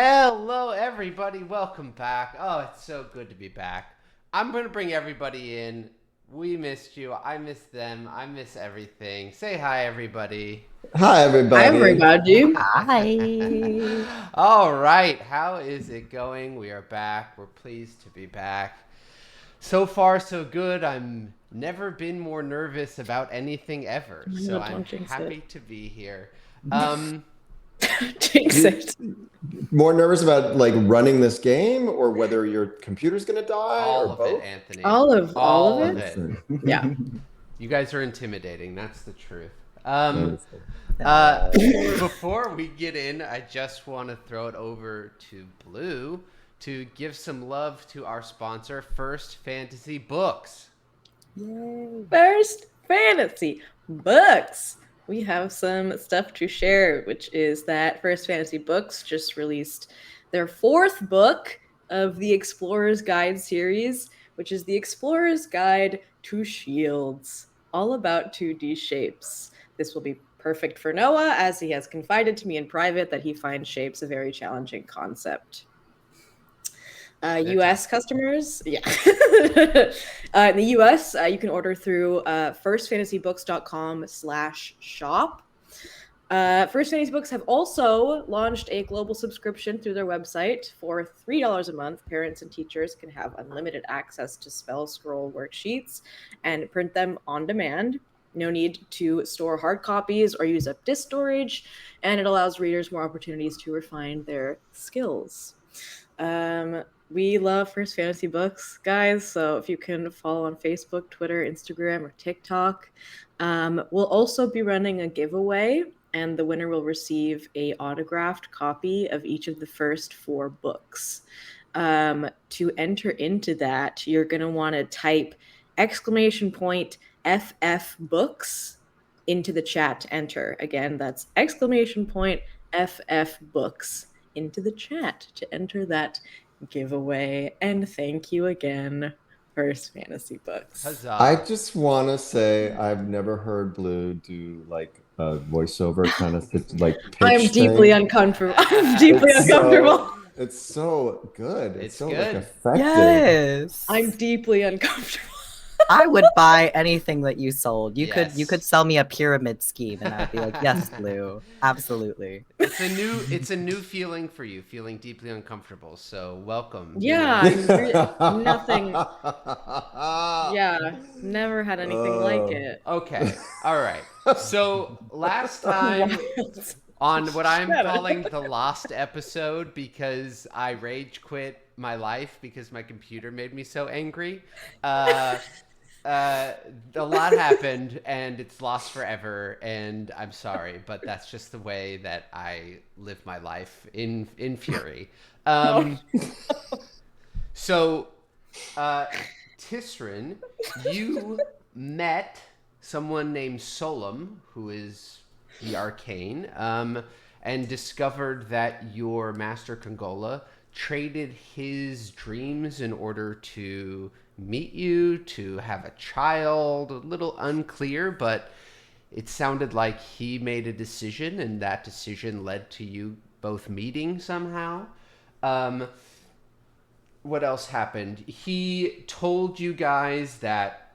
Hello, everybody. Welcome back. Oh, it's so good to be back. I'm going to bring everybody in. We missed you. I miss them. I miss everything. Say hi, everybody. Hi, Hi, everybody. everybody. Hi. All right. How is it going? We are back. We're pleased to be back. So far, so good. I'm never been more nervous about anything ever. So I'm Don't jinx happy to be here. Jinx it. More nervous about like running this game or whether your computer's gonna die All or of both? it, Anthony. All of All it? of it. Yeah. You guys are intimidating. That's the truth. Before we get in, I just want to throw it over to Blue to give some love to our sponsor, First Fantasy Books. Yay. First Fantasy Books. We have some stuff to share, which is that First Fantasy Books just released their fourth book of the Explorer's Guide series, which is the Explorer's Guide to Shields, all about 2D shapes. This will be perfect for Noah, as he has confided to me in private that he finds shapes a very challenging concept. US customers, yeah. In the US, you can order through firstfantasybooks.com/shop. First Fantasy Books have also launched a global subscription through their website. For $3 a month, parents and teachers can have unlimited access to spell scroll worksheets and print them on demand. No need to store hard copies or use up disk storage, and it allows readers more opportunities to refine their skills. We love First Fantasy Books, guys, so if you can follow on Facebook, Twitter, Instagram, or TikTok. We'll also be running a giveaway, and the winner will receive a autographed copy of each of the first 4 books. To enter into that, you're going to want to type !FF books into the chat to enter. Again, that's !FF books into the chat to enter that giveaway. And thank you again, First Fantasy Books. Huzzah. I just want to say I've never heard Blue do like a voiceover kind of like pitch I'm deeply thing. uncomfortable. I'm deeply It's uncomfortable. It's so good. It's so good. like effective. Yes. I'm deeply uncomfortable. I would buy anything that you sold. You Yes. could sell me a pyramid scheme and I'd be like, yes, Blue. Absolutely. It's a new feeling for you, feeling deeply uncomfortable. So welcome. Yeah, nothing. Yeah, never had anything like it. Okay. All right. So last time on what I'm calling the lost episode, because I rage quit my life because my computer made me so angry. A lot happened and it's lost forever, and I'm sorry, but that's just the way that I live my life in fury. So, Tisryn, you met someone named Solom, who is the arcane, and discovered that your master Congola traded his dreams in order to meet you, to have a child. A little unclear, but it sounded like he made a decision, and that decision led to you both meeting somehow. What else happened? He told you guys that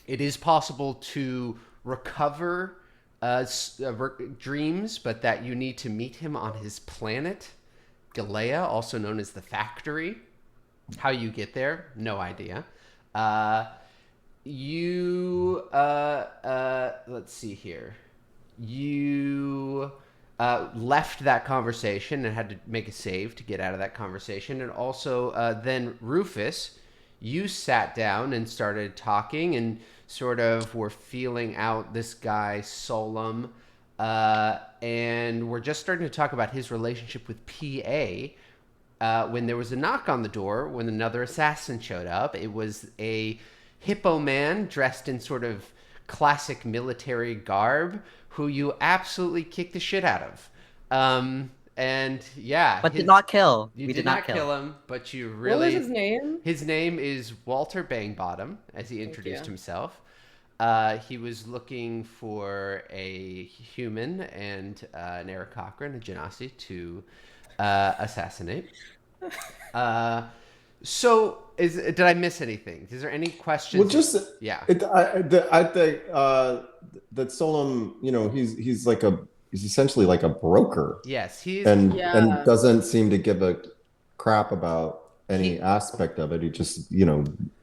it is possible to recover dreams, but that you need to meet him on his planet, Galea, also known as the Factory. How you get there, no idea. Let's see here. You left that conversation and had to make a save to get out of that conversation. And also then Rufus, you sat down and started talking and sort of were feeling out this guy, Solom. And we're just starting to talk about his relationship with PA. When there was a knock on the door, when another assassin showed up. It was a hippo man dressed in sort of classic military garb who you absolutely kicked the shit out of. And yeah. But did not kill. You We did not kill him, but you really... What was his name? His name is Walter Bangbottom, as he introduced you. himself. He was looking for a human and an Eric Cochran, a Genasi, to assassinate. So, did I miss anything? Is there any questions? Well, just yeah. I think that Solom, he's essentially like a broker, Yes, he's and Yeah. doesn't seem to give a crap about any aspect of it. He just,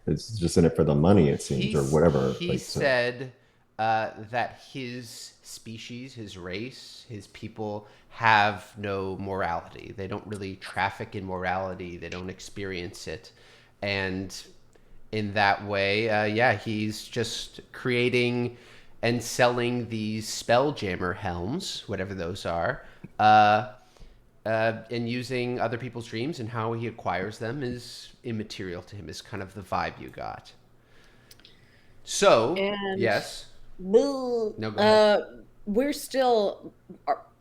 it's just in it for the money, it seems, or whatever. He said that his species, his race, his people have no morality. They don't really traffic in morality. They don't experience it. And in that way, he's just creating and selling these Spelljammer helms, whatever those are, and using other people's dreams, and how he acquires them is immaterial to him, is kind of the vibe you got. So, And yes. No, go ahead. We're still,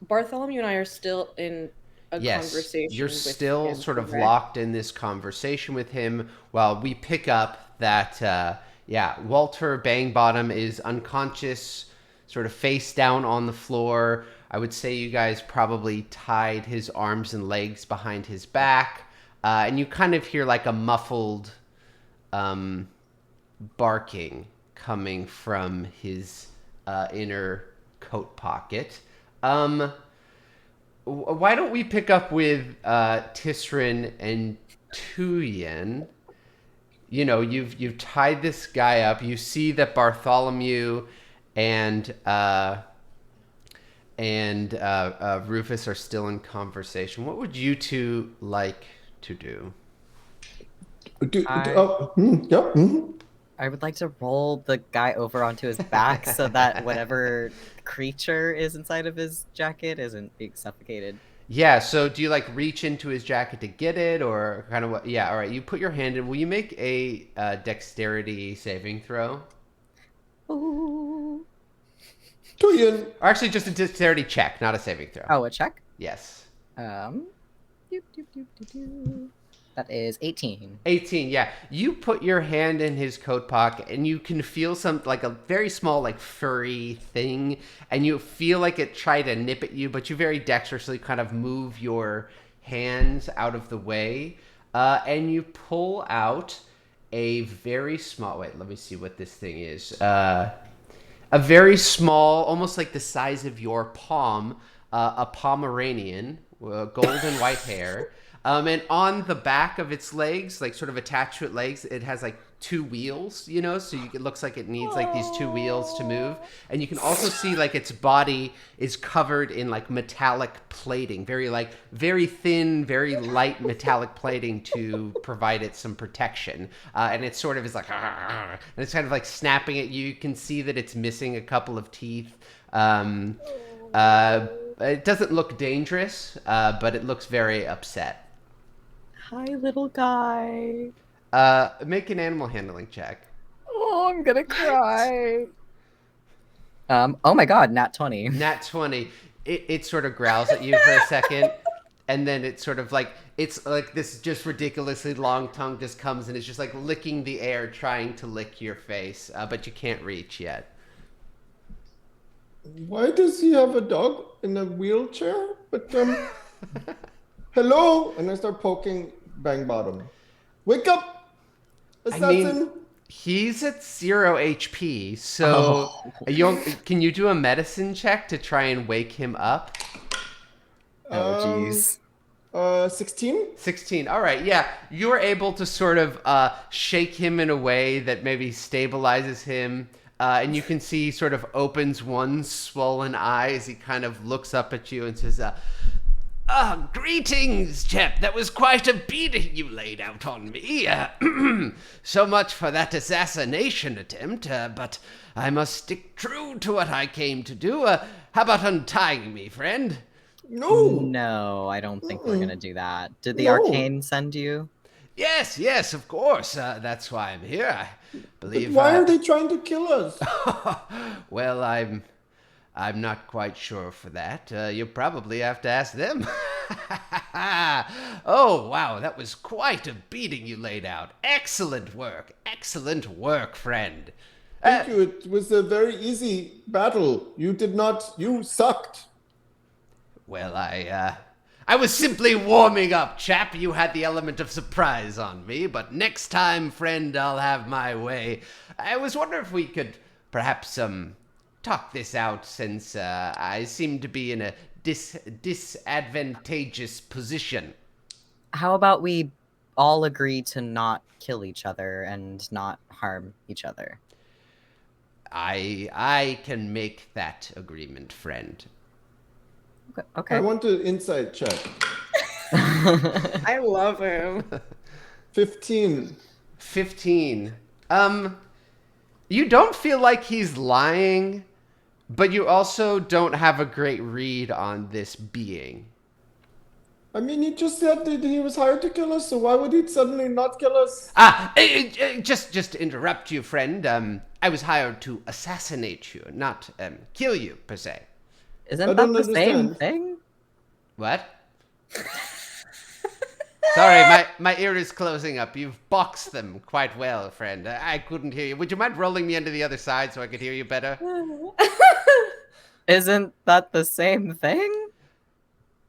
Bartholomew and I are still in a conversation. You're with still him, sort of correct? locked in this conversation with him while we pick up that, Walter Bangbottom is unconscious, sort of face down on the floor. I would say you guys probably tied his arms and legs behind his back, and you kind of hear like a muffled barking coming from his inner coat pocket. Why don't we pick up with Tisryn and Tuyen? You've tied this guy up. You see that Bartholomew and Rufus are still in conversation. What would you two like to do? I would like to roll the guy over onto his back so that whatever creature is inside of his jacket isn't being suffocated. Yeah, so do you like reach into his jacket to get it, or kind of what? Yeah, all right. You put your hand in. Will you make a dexterity saving throw? Ooh. Tuyen. Or actually, just a dexterity check, not a saving throw. Oh, a check? Yes. Doop, doop, doop, doop, doop. That is 18. 18, yeah. You put your hand in his coat pocket and you can feel some, like a very small, like furry thing, and you feel like it tried to nip at you, but you very dexterously kind of move your hands out of the way, and you pull out a very small, wait, let me see what this thing is. A very small, almost like the size of your palm, a Pomeranian, golden white hair. And on the back of its legs, like sort of attached to its legs, it has like two wheels, so it looks like it needs like these two wheels to move. And you can also see like its body is covered in like metallic plating, very thin, very light metallic plating to provide it some protection. And it sort of is like, and it's kind of like snapping at you. You can see that it's missing a couple of teeth. It doesn't look dangerous, but it looks very upset. Hi, little guy. Make an animal handling check. Oh, I'm gonna cry. Oh my god, nat 20. Nat 20. It sort of growls at you for a second, and then it's sort of like, it's like this just ridiculously long tongue just comes and it's just like licking the air, trying to lick your face, but you can't reach yet. Why does he have a dog in a wheelchair? But hello, and I start poking Bangbottom. Wake up, assassin! He's at 0 HP, so can you do a medicine check to try and wake him up? Oh, jeez. 16? 16. All right, yeah. You're able to sort of shake him in a way that maybe stabilizes him. And you can see he sort of opens one swollen eye as he kind of looks up at you and says, greetings, chap. That was quite a beating you laid out on me. So much for that assassination attempt, but I must stick true to what I came to do. How about untying me, friend? No, I don't think we're gonna do that. Did the arcane send you? Yes, of course. That's why I'm here. I believe. But why are they trying to kill us? Well, I'm not quite sure for that. You probably have to ask them. Oh, wow, that was quite a beating you laid out. Excellent work, friend. Thank you. It was a very easy battle. You sucked. Well, I was simply warming up, chap. You had the element of surprise on me, but next time, friend, I'll have my way. I was wondering if we could perhaps, talk this out, since, I seem to be in a disadvantageous position. How about we all agree to not kill each other and not harm each other? I can make that agreement, friend. Okay. I want to insight check. I love him. 15. 15. You don't feel like he's lying, but you also don't have a great read on this being. I mean, he just said that he was hired to kill us, so why would he suddenly not kill us? Just to interrupt you, friend, I was hired to assassinate you, not kill you, per se. Isn't that the same thing? What? Sorry, my ear is closing up. You've boxed them quite well, friend. I couldn't hear you. Would you mind rolling me into the other side so I could hear you better? Isn't that the same thing?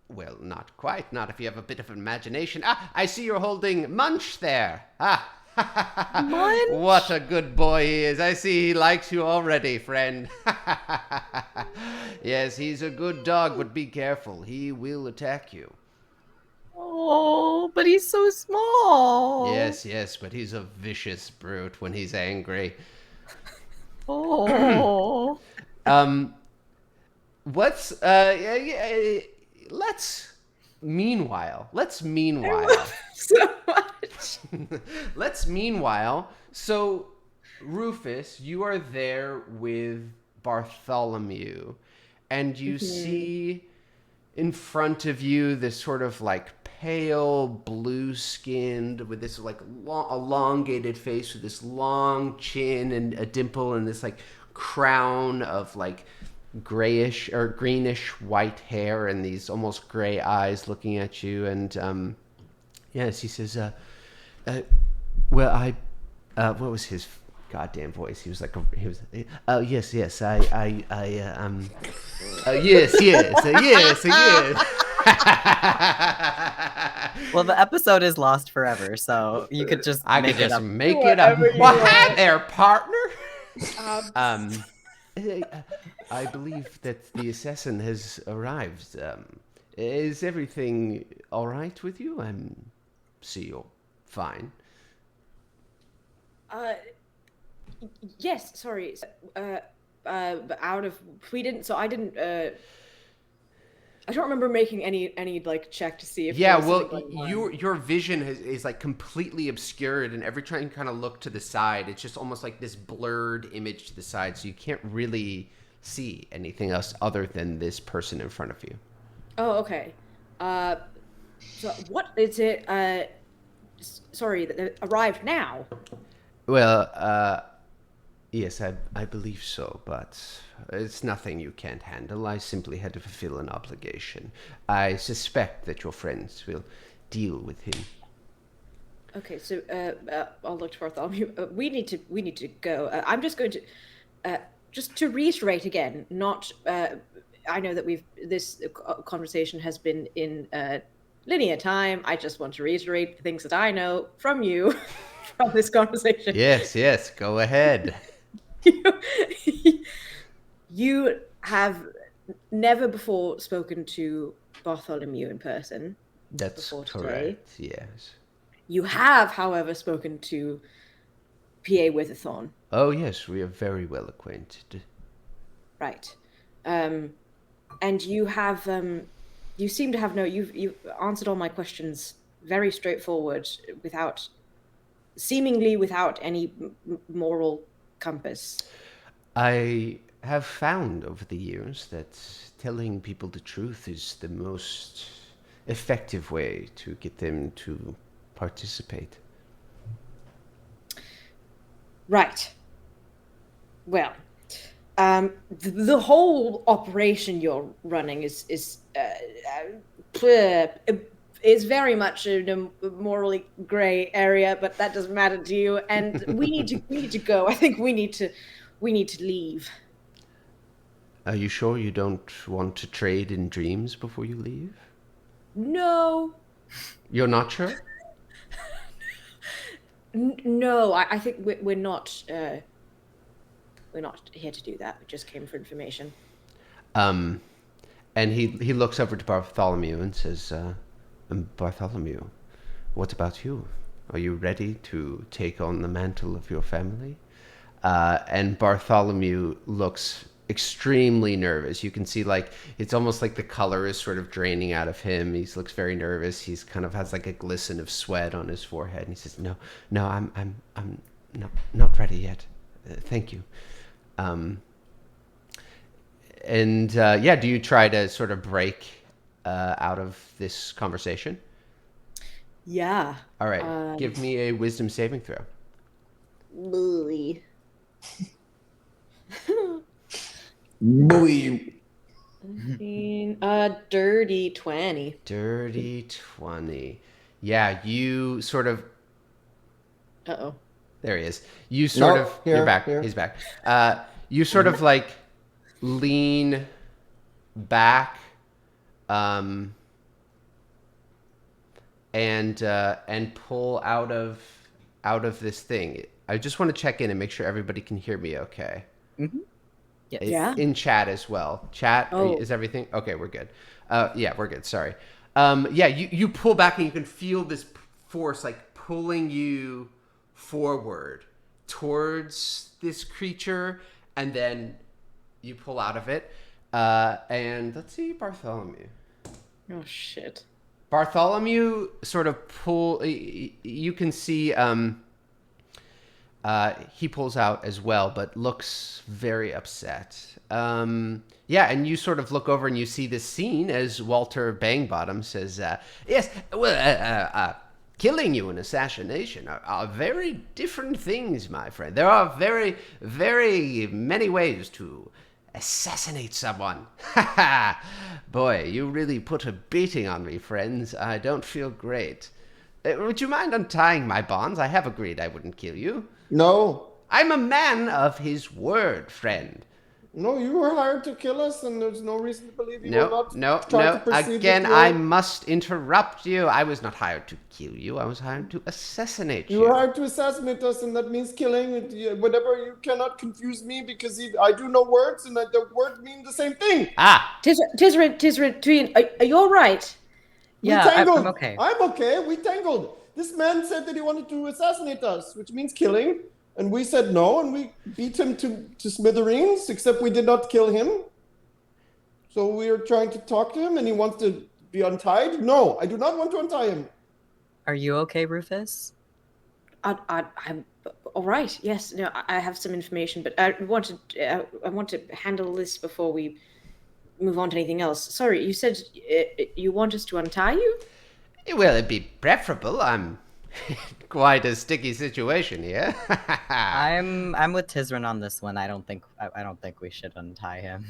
Well, not quite. Not if you have a bit of imagination. I see you're holding Munch there. Munch? What a good boy he is. I see he likes you already, friend. Yes, he's a good dog, but be careful. He will attack you. Oh, but he's so small. Yes, but he's a vicious brute when he's angry. Oh. Let's meanwhile. So much. Let's meanwhile. So, Rufus, you are there with Bartholomew, and you see in front of you this sort of like pale blue-skinned with this like elongated face with this long chin and a dimple and this like crown of like grayish or greenish white hair and these almost gray eyes looking at you. And yes, he says, well, what was his goddamn voice? He was like, yes, yes, yes. Well, the episode is lost forever, so you could just make it up. Make it up. Well, hi there, partner. I believe that the assassin has arrived. Is everything all right with you? See you're fine. Yes, sorry. I don't remember making any like check to see if yeah, well, your vision is like completely obscured, and every time you kind of look to the side, it's just almost like this blurred image to the side, so you can't really see anything else other than this person in front of you. Oh, okay. So what is it? Sorry, that arrived now. Well, yes, I believe so, but it's nothing you can't handle. I simply had to fulfill an obligation. I suspect that your friends will deal with him. Okay, so I'll look to Bartholomew. We need to go. I'm just going to just to reiterate again. Not. I know that this conversation has been in linear time. I just want to reiterate the things that I know from you from this conversation. Yes, go ahead. You have never before spoken to Bartholomew in person. That's correct, yes. You have, however, spoken to P.A. Witherthorn. Oh, yes, we are very well acquainted. Right. And you have, you seem to have you've answered all my questions very straightforward, seemingly without any moral compass. I have found over the years that telling people the truth is the most effective way to get them to participate. Right. Well, the whole operation you're running is very much in a morally gray area, but that doesn't matter to you. And we need to go. I think we need to We need to leave. Are you sure you don't want to trade in dreams before you leave? No. You're not sure? No, I think we're not. We're not here to do that. We just came for information. And he looks over to Bartholomew and says, Bartholomew, what about you? Are you ready to take on the mantle of your family? And Bartholomew looks extremely nervous. You can see, like, it's almost like the color is sort of draining out of him. He looks very nervous. He's kind of has like a glisten of sweat on his forehead. And he says, no, I'm not ready yet. Thank you. Do you try to sort of break out of this conversation? Yeah. All right. Give me a wisdom saving throw. Bully. Boy. Dirty 20. Dirty 20. Yeah, you sort of... Uh-oh. There he is. You sort of... Here, you're back. here. He's back. You sort of like lean back and pull out of this thing. I just want to check in and make sure everybody can hear me okay. Mm-hmm. Yes. Yeah. In chat as well. Chat, is everything? Okay, we're good. Yeah, we're good. Sorry. You pull back and you can feel this force like pulling you forward towards this creature, and then you pull out of it. And let's see, Bartholomew. Oh, shit. Bartholomew sort of you can see he pulls out as well, but looks very upset. And you sort of look over and you see this scene as Walter Bangbottom says, yes, well, killing you and assassination are very different things, my friend. There are very, very many ways to assassinate someone. Boy, you really put a beating on me, friends. I don't feel great. Would you mind untying my bonds? I have agreed I wouldn't kill you. No. I'm a man of his word, friend. No, you were hired to kill us, and there's no reason to believe you will not try to proceed Again, with your... I must interrupt you. I was not hired to kill you. I was hired to assassinate you. You were hired to assassinate us, and that means killing. Whatever, you cannot confuse me, because I do know words, and that the words mean the same thing. Ah! Tisryn, Tuyen, are you all right? Yeah, We tangled. I'm okay. I'm okay. We tangled. This man said that he wanted to assassinate us, which means killing. And we said no, and we beat him to smithereens, except we did not kill him. So we are trying to talk to him, and he wants to be untied. No, I do not want to untie him. Are you okay, Rufus? I'm all right. Yes. No, I have some information, but I want to handle this before we move on to anything else. Sorry, you said you want us to untie you? Well, it'd be preferable. I'm quite a sticky situation here. I'm with Tisryn on this one. I don't think we should untie him.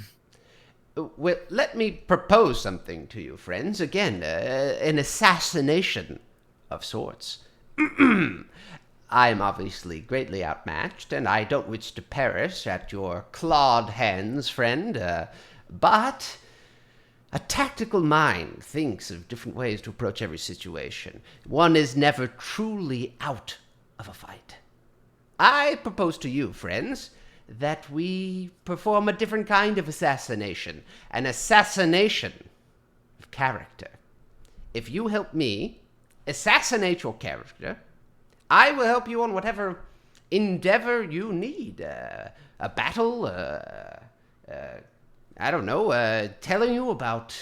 Well, let me propose something to you, friends. Again, an assassination of sorts. I am obviously greatly outmatched, and I don't wish to perish at your clawed hands, friend. But a tactical mind thinks of different ways to approach every situation. One is never truly out of a fight. I propose to you, friends, that we perform a different kind of assassination. An assassination of character. If you help me assassinate your character, I will help you on whatever endeavor you need. A battle, I don't know, telling you about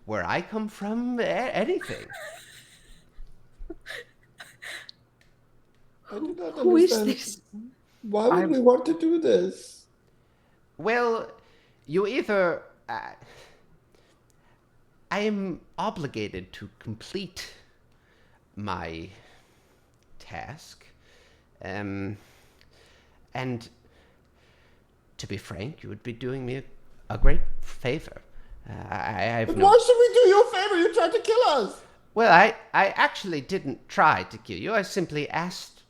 where I come from, anything. I do not understand. Who is this? Why would we want to do this? Well, you either... I am obligated to complete my task. And to be frank, you would be doing me a great favor. But why should we do you a favor? You tried to kill us. Well, I actually didn't try to kill you. I simply asked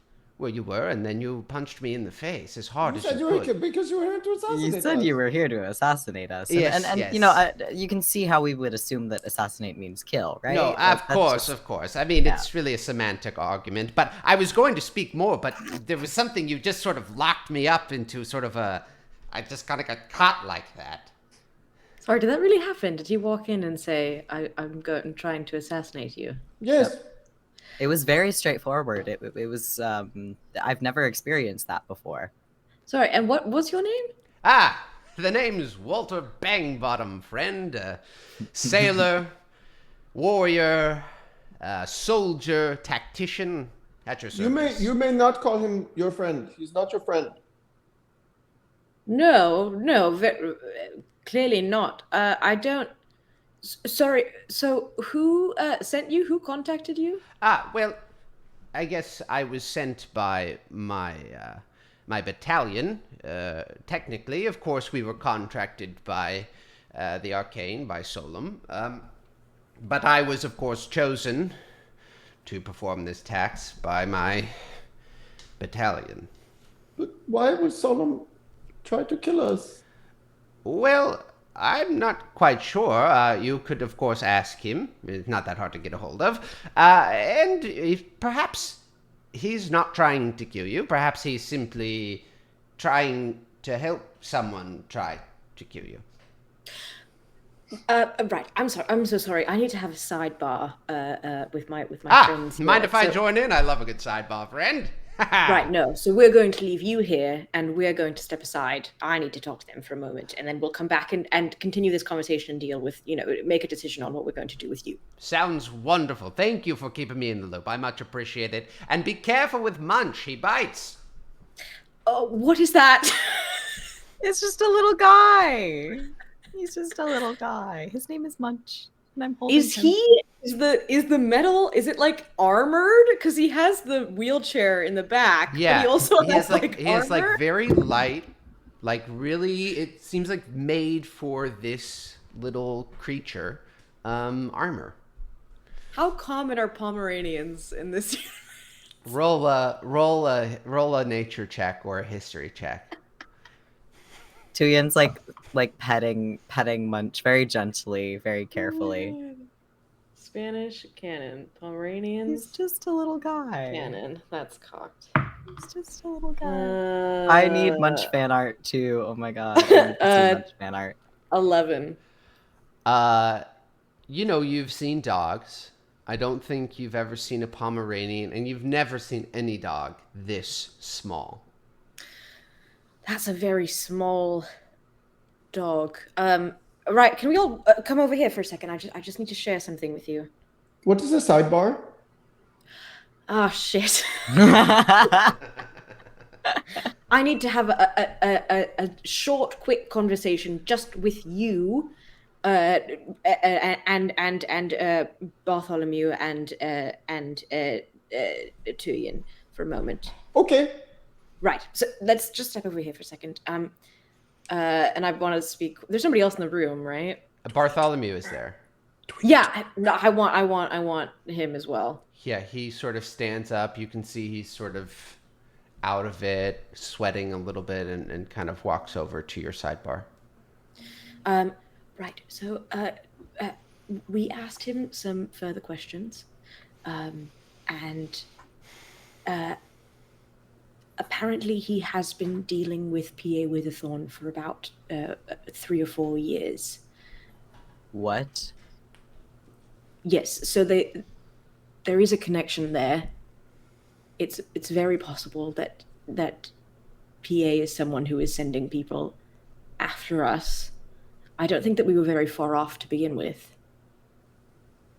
where you were, and then you punched me in the face as hard You as said you you were could. because you were here to assassinate You said us. you were here to assassinate us. Yes, And yes. you know, you can see how we would assume that assassinate means kill, right? No, Like, of that's course, just- of course. I mean, Yeah. it's really a semantic argument. But I was going to speak more, but there was something you just sort of locked me up into sort of a... I just kind of got caught like that. Sorry, did that really happen? Did he walk in and say, I'm trying to assassinate you? Yes. It was very straightforward. It was, I've never experienced that before. Sorry, and what's your name? Ah, the name's Walter Bangbottom, friend. Sailor, warrior, soldier, tactician, at your service. You may not call him your friend. He's not your friend. No, clearly not. I don't... Sorry, so who sent you? Who contacted you? Well, I guess I was sent by my battalion. Technically, of course, we were contracted by the Arcane, by Solum. But I was, of course, chosen to perform this task by my battalion. But why would Solom try to kill us? Well, I'm not quite sure. You could, of course, ask him. It's not that hard to get a hold of. And if perhaps he's not trying to kill you. Perhaps he's simply trying to help someone try to kill you. Right. I'm sorry. I'm so sorry. I need to have a sidebar with my friends. Mind here. if I So- join in? I love a good sidebar, friend. Right, no. So we're going to leave you here and we're going to step aside. I need to talk to them for a moment and then we'll come back and continue this conversation and deal with, make a decision on what we're going to do with you. Sounds wonderful. Thank you for keeping me in the loop. I much appreciate it. And be careful with Munch. He bites. Oh, what is that? It's just a little guy. He's just a little guy. His name is Munch, and I'm holding Is him. he is the metal, is it like armored? Because he has the wheelchair in the back. Yeah. But he also he has has armor? very light, really, it seems like made for this little creature, armor. How common are Pomeranians in this? Roll a nature check or a history check. Tuyen's like petting Munch very gently, very carefully. Spanish canon, Pomeranians He's just a little guy. canon. That's cocked. He's just a little guy. I need Munch fan art too. Oh my god. I need to see Munch fan art. 11. You've seen dogs. I don't think you've ever seen a Pomeranian, and you've never seen any dog this small. That's a very small dog. Right, can we all come over here for a second? I just need to share something with you. What is a sidebar? Ah, shit. I need to have a short, quick conversation just with you, and Bartholomew and Tuyen for a moment. Okay. Right. So let's just step over here for a second. And I want to speak. There's somebody else in the room, right? Bartholomew is there. Yeah. No, I want him as well. Yeah, he sort of stands up. You can see he's sort of out of it, sweating a little bit, and kind of walks over to your sidebar. Right. So we asked him some further questions, and apparently he has been dealing with P.A. Witherthorn for about 3 or 4 years. What? Yes. So there is a connection there. It's very possible that PA is someone who is sending people after us. I don't think that we were very far off to begin with.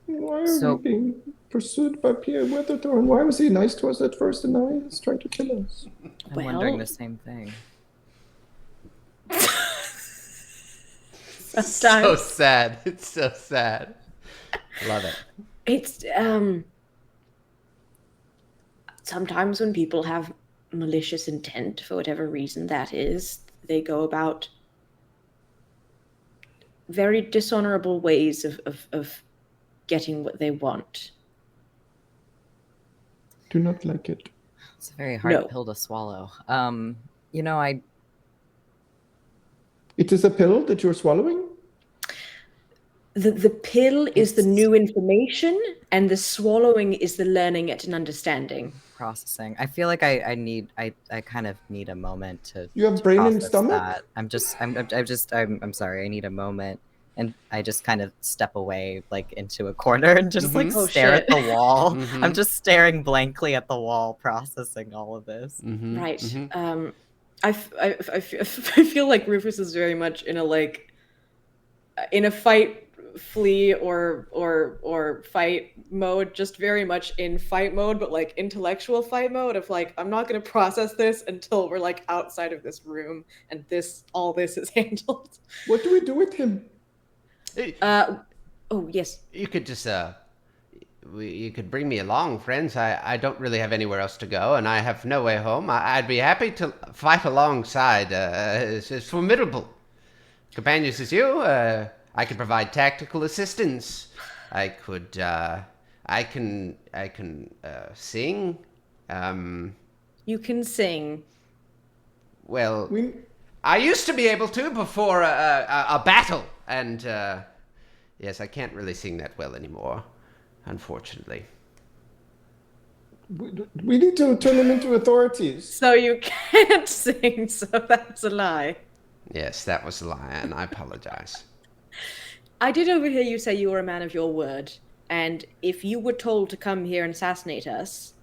Why are So- we being pursued by Pierre Weatherthorn? Why was he nice to us at first and now he's trying to kill us? I'm wondering the same thing. So Sometimes sad. It's so sad. Love it. it's sometimes when people have malicious intent for whatever reason that is, they go about very dishonorable ways of getting what they want. Do not like it. It's a very hard No. pill to swallow. I It is a pill that you're swallowing? The pill is the It's- new information, and the swallowing is the learning it and understanding. processing. I feel like I kind of need a moment to. You have to brain and process stomach? that. I'm sorry. I need a moment, and I just kind of step away like into a corner and just like Oh, stare at shit. the wall. Mhm. I'm just staring blankly at the wall, processing all of this. Mm-hmm. Right. Mm-hmm. I feel like Rufus is very much in a fight, flee, or fight mode, just very much in fight mode, but like intellectual fight mode of like, I'm not going to process this until we're like outside of this room and all this is handled. What do we do with him? Oh yes. You could just you could bring me along, friends. I don't really have anywhere else to go, and I have no way home. I'd be happy to fight alongside as formidable companions as you. I could provide tactical assistance. I could. I can sing. You can sing. Well, We I used to be able to before a battle, and yes, I can't really sing that well anymore, unfortunately. we need to turn him into authorities. So you can't sing, so that's a lie. Yes, that was a lie, and I apologize. I did overhear you say you were a man of your word, and if you were told to come here and assassinate us,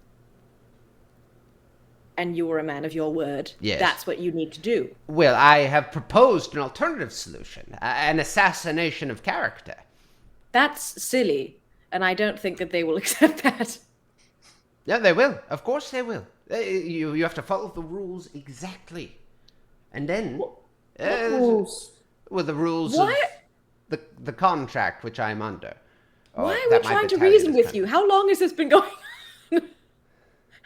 and you were a man of your word, Yes. that's what you need to do. Well, I have proposed an alternative solution, an assassination of character. That's silly, and I don't think that they will accept that. Yeah, they will. Of course they will. You have to follow the rules exactly. And then... What rules? Well, the rules Why? of the contract which I'm under. Why are we trying to reason with you? How long has this been going on?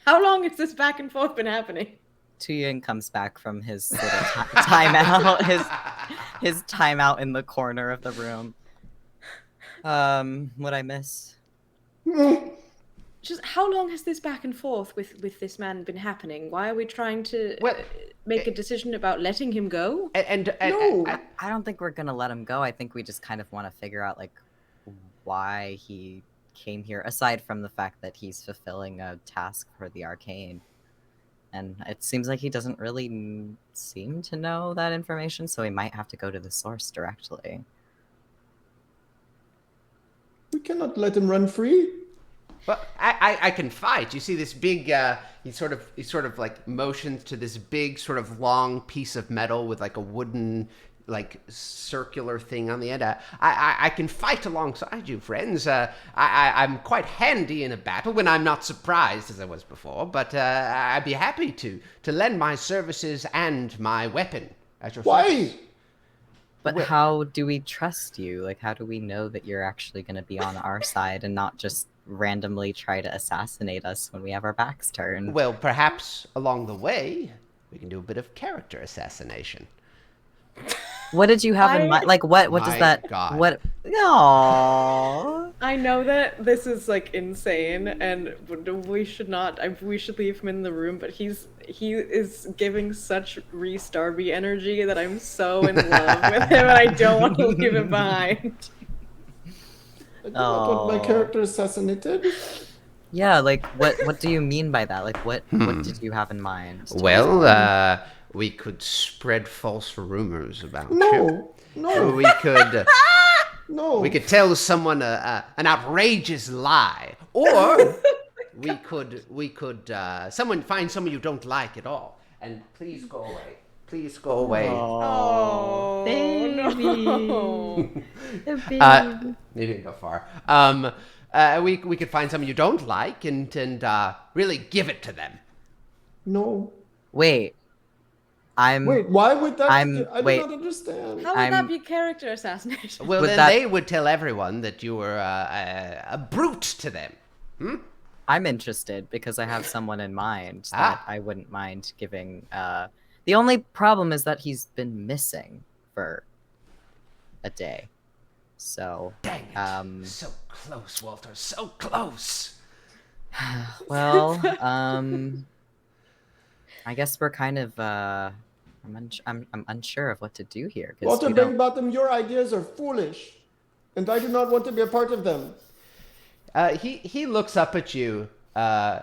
How long has this back and forth been happening? Tuyen comes back from his little timeout, his timeout in the corner of the room. What I miss? Just how long has this back and forth with this man been happening? Why are we trying to make a decision about letting him go? No. I don't think we're gonna let him go. I think we just kind of want to figure out like why he came here, aside from the fact that he's fulfilling a task for the Arcane. And it seems like he doesn't really seem to know that information, so he might have to go to the source directly. We cannot let him run free. But I can fight. You see this big, he sort of like motions to this big sort of long piece of metal with like a wooden, like circular thing on the end. I can fight alongside you, friends. I'm quite handy in a battle when I'm not surprised as I was before, but I'd be happy to lend my services and my weapon at your Why? service. But how do we trust you? Like, how do we know that you're actually going to be on our side and not just randomly try to assassinate us when we have our backs turned? Well, perhaps along the way, we can do a bit of character assassination. What did you have in mind? Like, what does My that... God. What... Aww. I know that this is like insane, and we should not. We should leave him in the room. But he is giving such Restarby energy that I'm so in love with him, and I don't want to leave him behind. I do not want my character assassinated. Yeah, like, what do you mean by that? Like, what did you have in mind? Well, we could spread false rumors about you. No. We could No. we could tell someone an outrageous lie, or we could someone find someone you don't like at all, and please go away. Please go away. Oh, baby. no. You didn't go far. We could find someone you don't like and really give it to them. No. Wait, Wait, why would that? I do wait. not understand. How would I'm- that be character assassination? Well, Would then that- they would tell everyone that you were a brute to them. I'm interested because I have someone in mind Ah. that I wouldn't mind giving. The only problem is that he's been missing for a day. So, Dang it. So close, Walter. So close. well, I guess we're kind of I'm unsure of what to do here. Walter Bringbottom, your ideas are foolish, and I do not want to be a part of them. He looks up at you, Tisryn.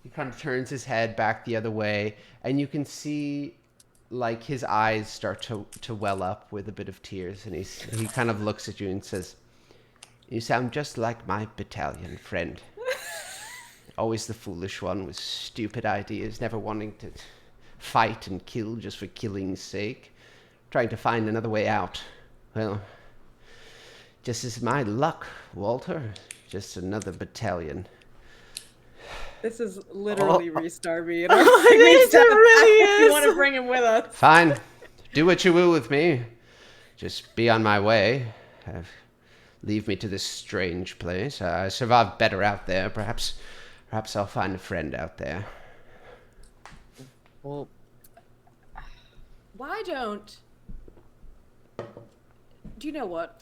He kind of turns his head back the other way, and you can see like his eyes start to well up with a bit of tears, and he kind of looks at you and says, "You sound just like my battalion friend. Always the foolish one with stupid ideas, never wanting to fight and kill just for killing's sake, trying to find another way out. Well, just as my luck, Walter. Just another battalion." This is literally Restart Me. It really is. You want to bring him with us? Fine. Do what you will with me. Just be on my way. Leave me to this strange place. I survived better out there. Perhaps I'll find a friend out there. Well, Why don't... Do you know what?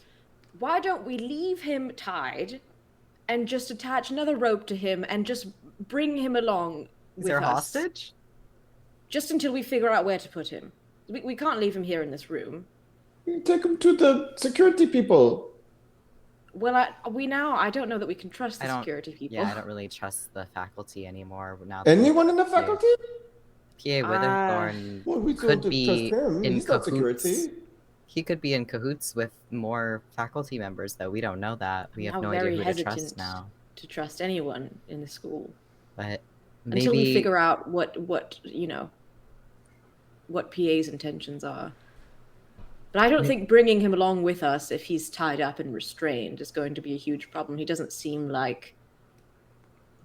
Why don't we leave him tied and just attach another rope to him and just bring him along is with there a us? hostage? Just until we figure out where to put him. We can't leave him here in this room. You take him to the security people. Well, I don't know that we can trust the security people. Yeah, I don't really trust the faculty anymore. Now Anyone in the faculty? P.A. Witherthorn Well, we could don't be trust him. in He's not cahoots. security. He could be in cahoots with more faculty members, though. We don't know that. We have no idea who to trust now. To trust anyone in the school. But maybe... Until we figure out what PA's intentions are. But I don't think bringing him along with us, if he's tied up and restrained, is going to be a huge problem. He doesn't seem like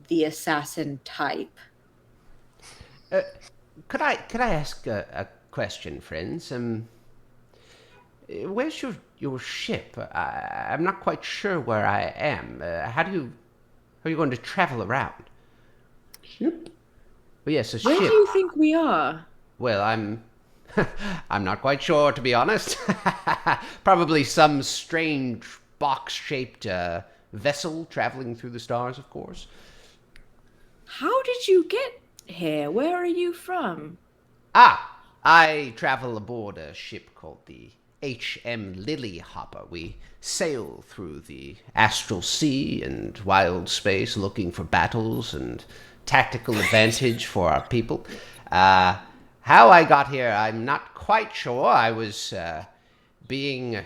the assassin type. Could I ask a question, friends? Where's your ship? I'm not quite sure where I am. How are you going to travel around? Ship? Oh, yes, a Where ship. do you think we are? Well, I'm not quite sure, to be honest. Probably some strange box-shaped vessel traveling through the stars, of course. How did you get here? Where are you from? I travel aboard a ship called the H.M. Lilyhopper. We sail through the astral sea and wild space looking for battles and tactical advantage for our people. How I got here, I'm not quite sure. I was being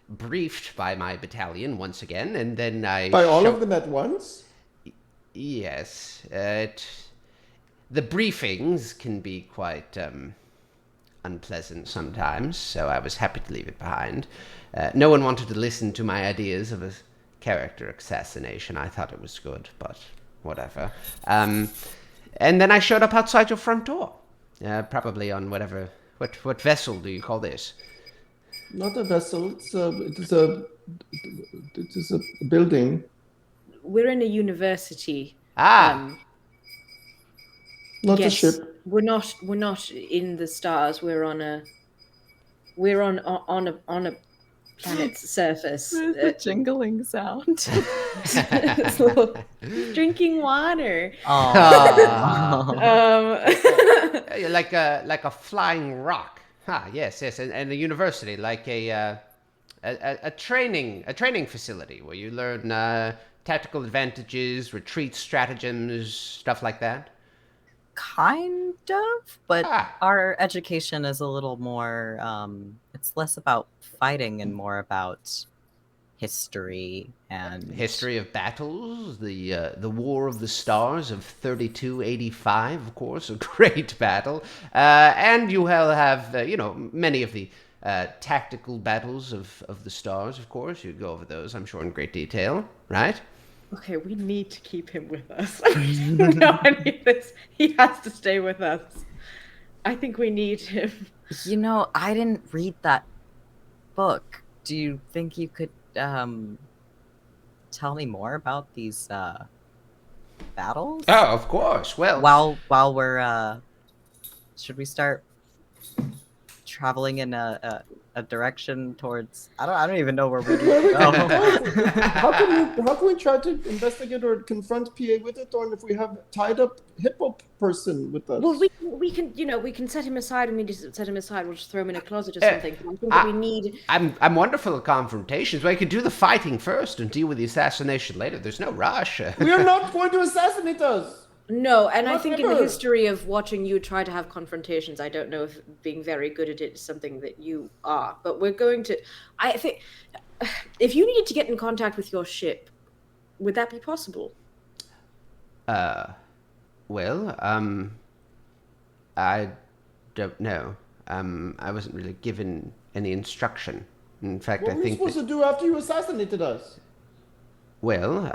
briefed by my battalion once again, and then By all of them at once? Yes. The briefings can be quite unpleasant sometimes, so I was happy to leave it behind. No one wanted to listen to my ideas of a character assassination. I thought it was good, but whatever. And then I showed up outside your front door. Probably on whatever... What vessel do you call this? Not a vessel. It is a building. We're in a university. Not yes, a ship. We're not in the stars. We're on a planet's surface. The jingling sound. Drinking water. Like a flying rock. Yes, and a university, like a training facility where you learn tactical advantages, retreat stratagems, stuff like that. Kind of, but our education is a little more, it's less about fighting and more about history and... History of battles, the War of the Stars of 3285, of course, a great battle. And you will have, many of the tactical battles of the stars, of course. You go over those, I'm sure, in great detail, right? Okay, we need to keep him with us. I don't know any of this. He has to stay with us. I think we need him. I didn't read that book. Do you think you could tell me more about these battles? Oh, of course. Well, while we're should we start traveling in a a direction towards. I don't even know where we Where we go. can go. How can we try to investigate or confront PA with it, or if we have tied up hippo person with us? Well, we can set him aside, and we just set him aside. We'll just throw him in a closet or something. I think that we need. I'm wonderful at confrontations, but I could do the fighting first and deal with the assassination later. There's no rush. We are not going to assassinate us. No, and I think in the ever. history of watching you try to have confrontations, I don't know if being very good at it is something that you are. But we're going to. I think if you needed to get in contact with your ship, would that be possible? Well, I don't know. I wasn't really given any instruction. In fact, What I were we think supposed to do after you assassinated us? well,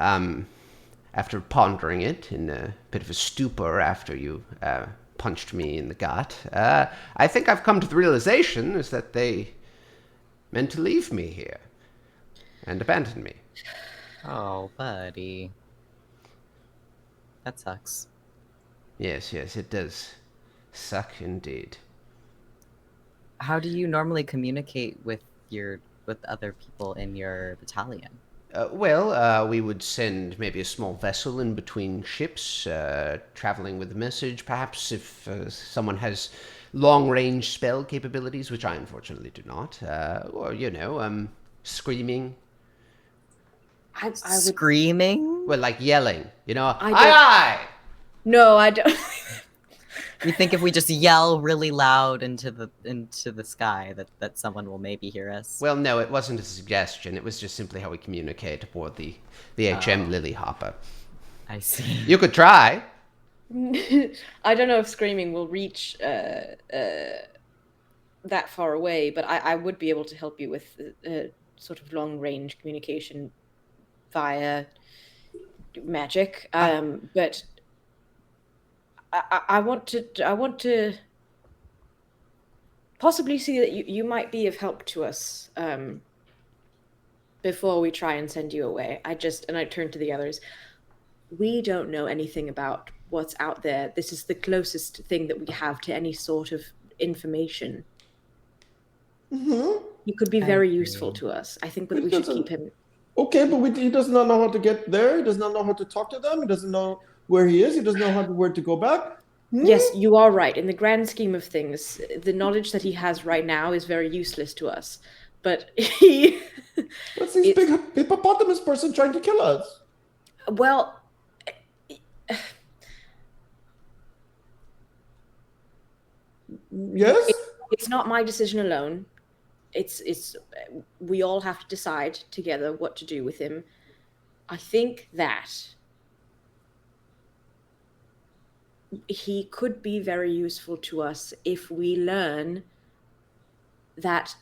after pondering it in a bit of a stupor after you punched me in the gut, I think I've come to the realization is that they meant to leave me here and abandon me. Oh, buddy. That sucks. Yes, it does suck indeed. How do you normally communicate with other people in your battalion? We would send maybe a small vessel in between ships, traveling with a message, perhaps if someone has long-range spell capabilities, which I unfortunately do not, or, screaming. I would. Screaming? Well, like yelling, I don't- aye! No, I don't. You think if we just yell really loud into the sky that someone will maybe hear us? Well, no, it wasn't a suggestion. It was just simply how we communicate aboard the HM Lilyhopper. I see. You could try. I don't know if screaming will reach that far away, but I would be able to help you with sort of long-range communication via magic. But I want to possibly see that you might be of help to us before we try and send you away. I turn to the others. We don't know anything about what's out there. This is the closest thing that we have to any sort of information. Mm-hmm. He could be very useful to us. I think that we should keep him. Okay, but he does not know how to get there. He does not know how to talk to them. He doesn't know where he is. He doesn't know where to go back. Yes, you are right. In the grand scheme of things, the knowledge that he has right now is very useless to us. But he... What's this big hippopotamus person trying to kill us? Well... Yes? It's not my decision alone. It's we all have to decide together what to do with him. I think that he could be very useful to us if we learn that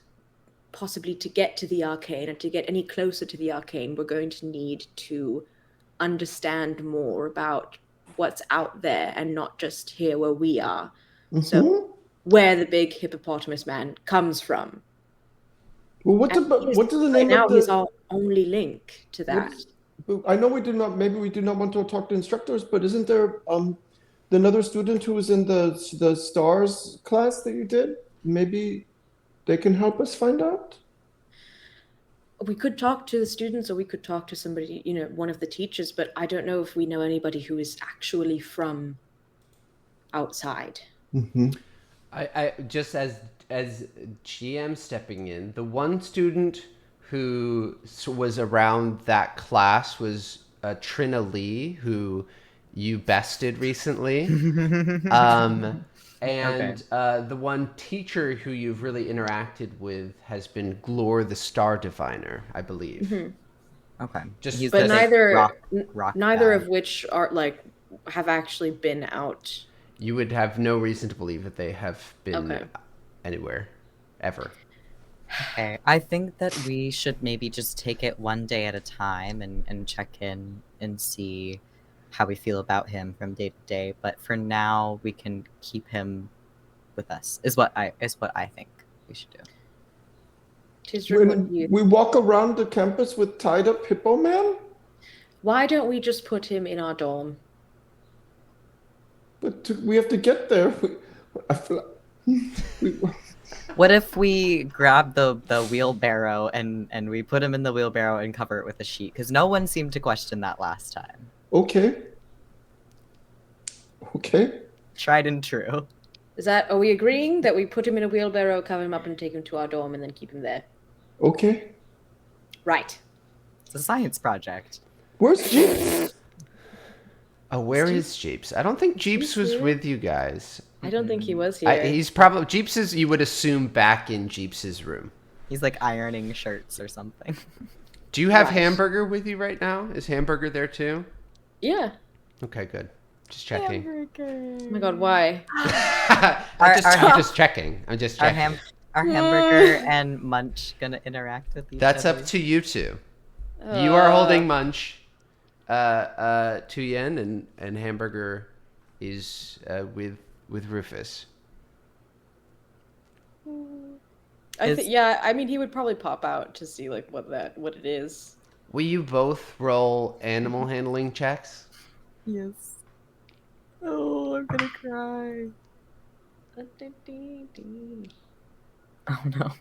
possibly to get to the arcane and to get any closer to the arcane, we're going to need to understand more about what's out there and not just here where we are. Mm-hmm. So where the big hippopotamus man comes from. Well, what is the name now of the... he's our only link to that. I know we do not want to talk to instructors, but isn't there another student who was in the STARS class that you did? Maybe they can help us find out? We could talk to the students, or we could talk to somebody, one of the teachers, but I don't know if we know anybody who is actually from outside. Mm-hmm. I just as GM stepping in, the one student who was around that class was Trina Lee, who you bested recently. And the one teacher who you've really interacted with has been Glor the Star Diviner, I believe. Mm-hmm. Okay. But neither guy. of which are have actually been out. You would have no reason to believe that they have been anywhere, ever. Okay, I think that we should maybe just take it one day at a time and check in and see how we feel about him from day to day. But for now, we can keep him with us. Is what I think we should do. Tisryn, what do you... We walk around the campus with tied up hippo man? Why don't we just put him in our dorm? But we have to get there. What if we grab the wheelbarrow and we put him in the wheelbarrow and cover it with a sheet? Because no one seemed to question that last time. Okay. Okay. Tried and true. Are we agreeing that we put him in a wheelbarrow, cover him up, and take him to our dorm, and then keep him there? Okay. Right. It's a science project. Where's Jeeps? Oh, where is Jeeps? I don't think Jeeps was here? with you guys. I don't think he was here. He's probably Jeeps is, you would assume, back in Jeeps's room. He's like ironing shirts or something. Do you have Right. Hamburger with you right now? Is Hamburger there too? Yeah. Okay, good. Just checking. Oh my god, why? I'm just checking. I'm just Are, checking. are Hamburger and Munch gonna interact with each That's other? up to you two. You are holding Munch. Tuyen and Hamburger is with Rufus. I mean, he would probably pop out to see like what it is. Will you both roll animal handling checks? Yes. Oh, I'm gonna cry. Oh no.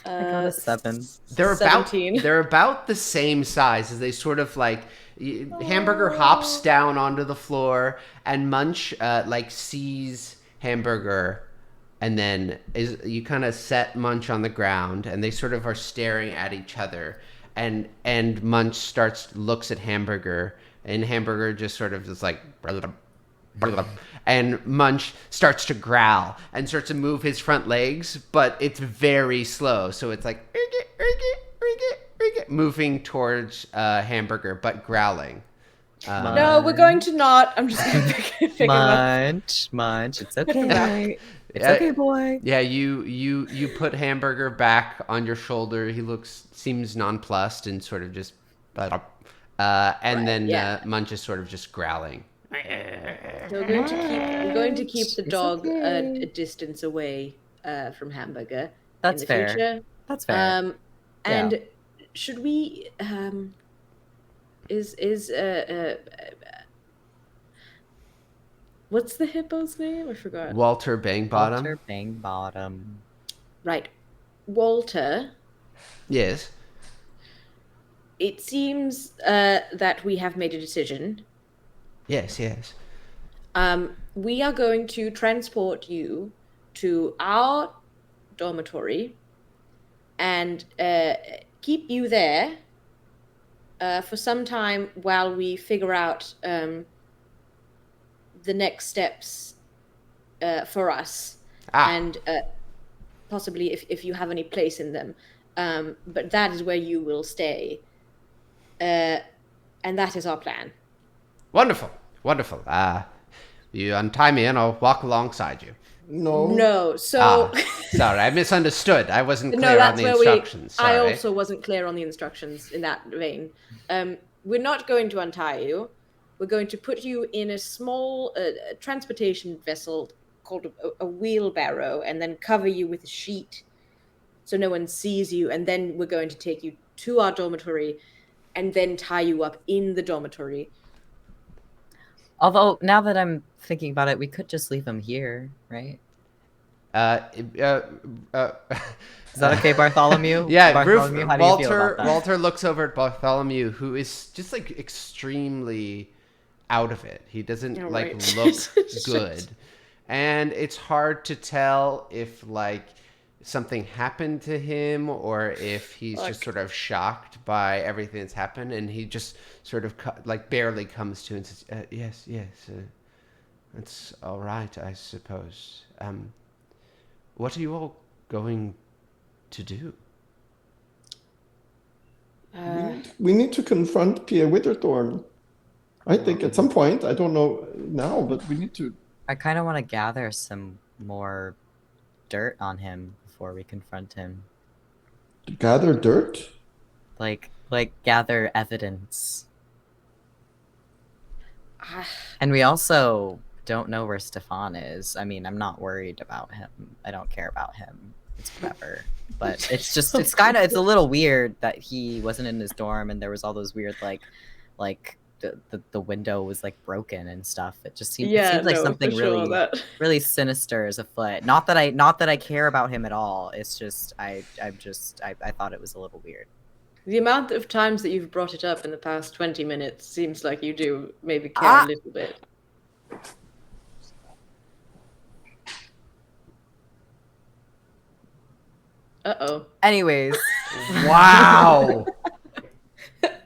I got a 7. They're about the same size as they sort of like Hamburger hops down onto the floor and Munch like sees Hamburger and then you kind of set Munch on the ground and they sort of are staring at each other and Munch looks at Hamburger and Hamburger just sort of just like and Munch starts to growl and starts to move his front legs, but it's very slow. So it's like moving towards Hamburger, but growling. No, we're going to not. I'm just going to pick him up. Munch, it's okay. It's okay, boy. Yeah, you put Hamburger back on your shoulder. He seems nonplussed and sort of just, and then Munch is sort of just growling. So we're going to keep the dog a distance away from Hamburger. That's in the fair. Future. That's fair. And should we what's the hippo's name? I forgot. Walter Bangbottom. Walter Bangbottom. Right. Walter. Yes. It seems that we have made a decision. Yes. We are going to transport you to our dormitory and keep you there for some time while we figure out the next steps for us and possibly if you have any place in them. But that is where you will stay. And that is our plan. Wonderful. You untie me and I'll walk alongside you. No. So sorry, I misunderstood. I wasn't clear on the instructions. Sorry. I also wasn't clear on the instructions in that vein. We're not going to untie you. We're going to put you in a small transportation vessel called a wheelbarrow and then cover you with a sheet so no one sees you. And then we're going to take you to our dormitory and then tie you up in the dormitory. Although, now that I'm thinking about it, we could just leave him here, right? Is that okay, Bartholomew? Yeah, Bartholomew, how do you feel about that? Walter looks over at Bartholomew, who is just like extremely out of it. He doesn't look good. And it's hard to tell if like something happened to him or if he's just sort of shocked by everything that's happened, and he just sort of barely comes to and says, yes, that's all right, I suppose. What are you all going to do? We need to confront Pierre Witherthorn. I think at some point, I don't know now, but we need to. I kind of want to gather some more dirt on him before we confront him. Gather dirt? Like gather evidence. And we also don't know where Stefan is. I mean, I'm not worried about him. I don't care about him. It's whatever. But it's just, it's a little weird that he wasn't in his dorm and there was all those weird, like the window was like broken and stuff. It just seemed Yeah, it seems like no, something for sure, really that- really sinister is afoot. Not that I care about him at all. It's just I thought it was a little weird. The amount of times that you've brought it up in the past 20 minutes seems like you do maybe care a little bit. Uh-oh. Anyways, Wow.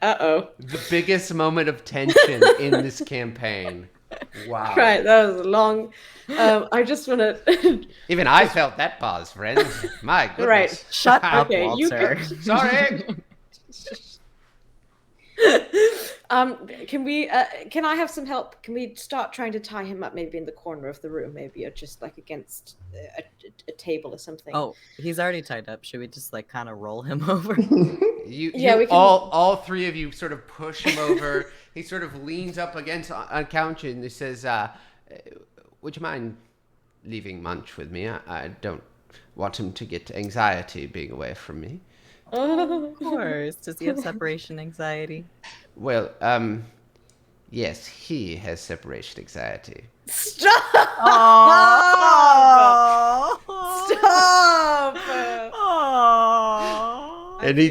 Uh-oh. The biggest moment of tension in this campaign. Wow. Right, that was long. I just want to... Even I felt that pause, friends. My goodness. Right. shut up, Okay, you Walter. Sorry. Can I have some help? Can we start trying to tie him up maybe in the corner of the room, maybe, or just like against a table or something? Oh, he's already tied up. Should we just like kind of roll him over? You, Yeah, we can- all three of you sort of push him over. He sort of leans up against a couch and he says, would you mind leaving Munch with me? I don't want him to get anxiety being away from me. Oh, Of course. Does he have separation anxiety? Well, yes, he has separation anxiety. Stop! Oh. Stop! Oh. And he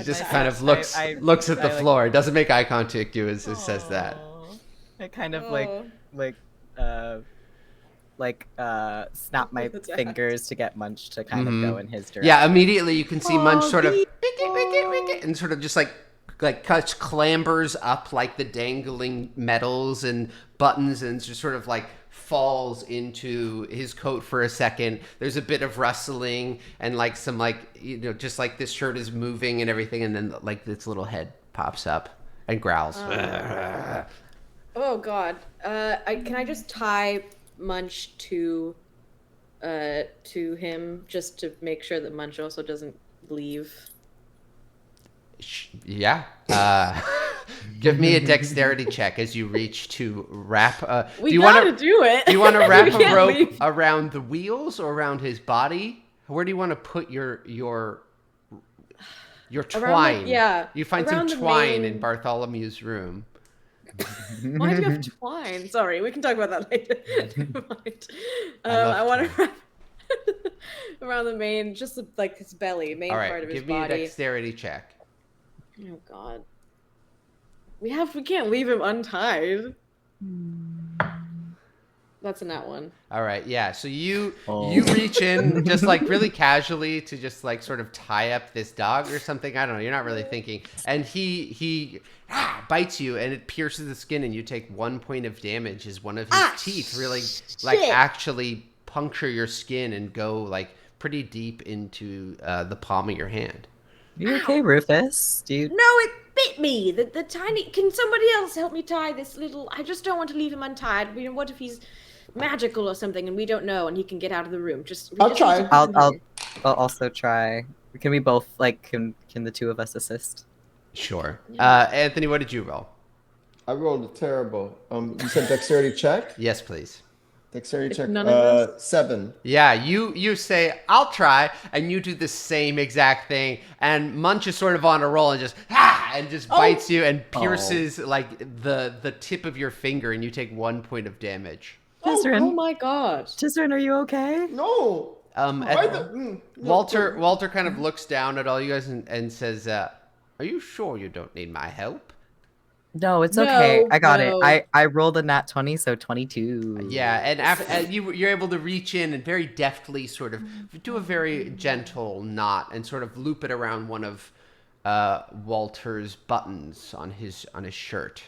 just kind of looks looks at the floor. Doesn't make eye contact you as he says that. I kind of Oh. snap my What's that? fingers to get Munch to kind of go in his direction. Yeah, immediately you can see Munch Oh, sort of beautiful. and sort of just like clambers up like the dangling medals and buttons and just sort of like falls into his coat for a second. There's a bit of rustling and like some just like this shirt is moving and everything, and then like this little head pops up and growls. Oh God! Can I just tie Munch to him just to make sure that Munch also doesn't leave? Yeah. Give me a dexterity check as you reach to wrap. We do you gotta want to do it. Do you want to wrap We a can't rope leave. around the wheels or around his body? Where do you want to put your twine? yeah, You find around some the twine main- in Bartholomew's room. Why do you have twine? Sorry, we can talk about that later. Never mind. love I want to wrap around the main, just like his belly, main All part right, of his give me a body. dexterity check. Oh God. We can't leave him untied. That's a nat one. All right, yeah. So you reach in just like really casually to just like sort of tie up this dog or something. I don't know. You're not really thinking. And he bites you and it pierces the skin and you take 1 point of damage as one of his teeth really like actually puncture your skin and go like pretty deep into the palm of your hand. You okay, Rufus? Do you? No, it bit me. The tiny. Can somebody else help me tie this little? I just don't want to leave him untied. What if he's magical or something and we don't know and he can get out of the room? I'll try. I'll also try. Can we both can the two of us assist? Sure. Anthony, what did you roll? I rolled a terrible. You said dexterity check? Yes, please. Dexterity check. none of us? 7. Yeah, you say, I'll try, and you do the same exact thing, and Munch is sort of on a roll and just, bites you and pierces, like, the tip of your finger, and you take 1 point of damage. Tisryn, Oh my God. Tisryn, are you okay? No. And Walter kind of looks down at all you guys and says, are you sure you don't need my help? No, it's okay. No, I got no. it. I rolled a nat 20, so 22. Yeah, and after you're able to reach in and very deftly sort of do a very gentle knot and sort of loop it around one of Walter's buttons on his shirt.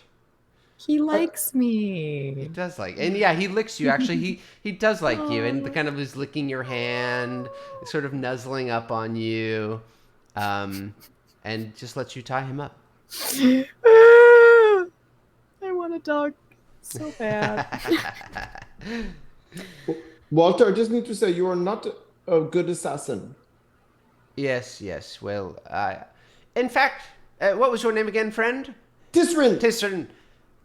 He likes me. He does like, and yeah, he licks you. Actually, he does like you, and kind of is licking your hand, sort of nuzzling up on you, and just lets you tie him up. I want a dog so bad. Walter, I just need to say you are not a good assassin. Yes. Well, in fact, what was your name again, friend? Tisryn. Tisryn.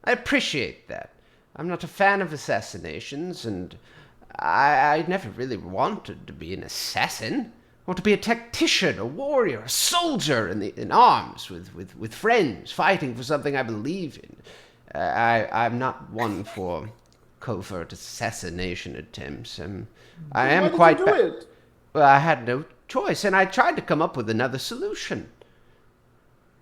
I appreciate that. I'm not a fan of assassinations, and I never really wanted to be an assassin. I want to be a tactician, a warrior, a soldier in arms with friends, fighting for something I believe in. I'm not one for covert assassination attempts. I Why am did quite. you do it? Well, I had no choice, and I tried to come up with another solution.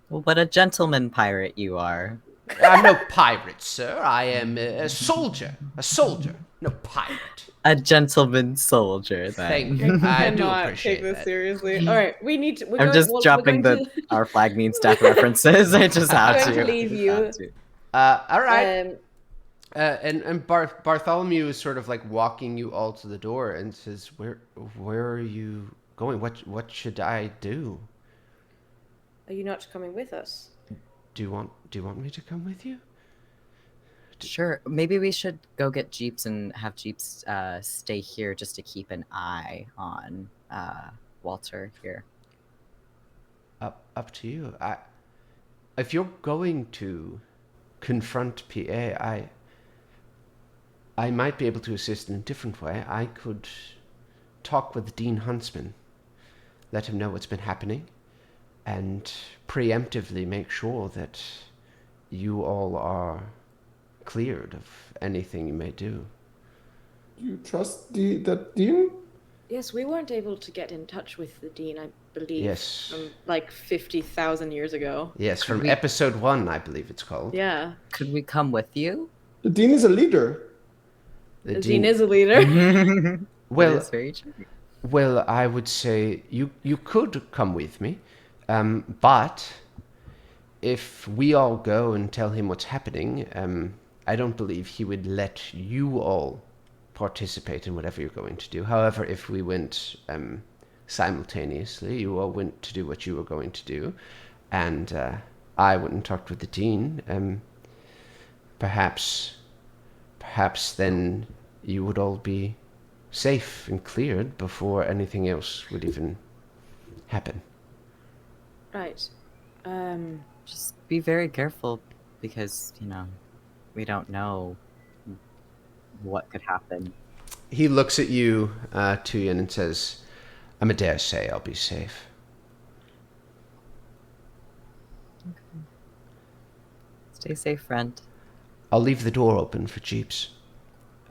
Well, what a gentleman pirate you are. I'm no pirate, sir. I am a soldier. A soldier, no pirate. A gentleman soldier, then. Thank you. I do cannot appreciate take this that. seriously. All right, we need to. I'm just dropping we're going the our flag means death references. I just have Going to. to leave I just you. have to. All right. Um, And Bartholomew is sort of like walking you all to the door and says, "Where are you going? What should I do? are you not coming with us? Do you want me to come with you?" Sure. Maybe we should go get jeeps and have jeeps stay here just to keep an eye on Walter here. Up to you. If you're going to confront PA, I might be able to assist in a different way. I could talk with Dean Huntsman, let him know what's been happening, and preemptively make sure that you all are cleared of anything you may do. You trust that Dean? Yes, we weren't able to get in touch with the dean, I believe. Yes. From like 50,000 years ago. Yes, from we- episode 1, I believe it's called. Yeah. Could we come with you? The Dean is a leader. The dean is a leader. Well, That is very true. Well, I would say you could come with me, but if we all go and tell him what's happening, I don't believe he would let you all participate in whatever you're going to do. However, if we went simultaneously, you all went to do what you were going to do, and I went and talked with the dean, perhaps then you would all be safe and cleared before anything else would even happen. Right. Just be very careful because, we don't know what could happen. He looks at you, Tuyen, and says, I dare say I'll be safe. Stay safe, friend. I'll leave the door open for jeeps.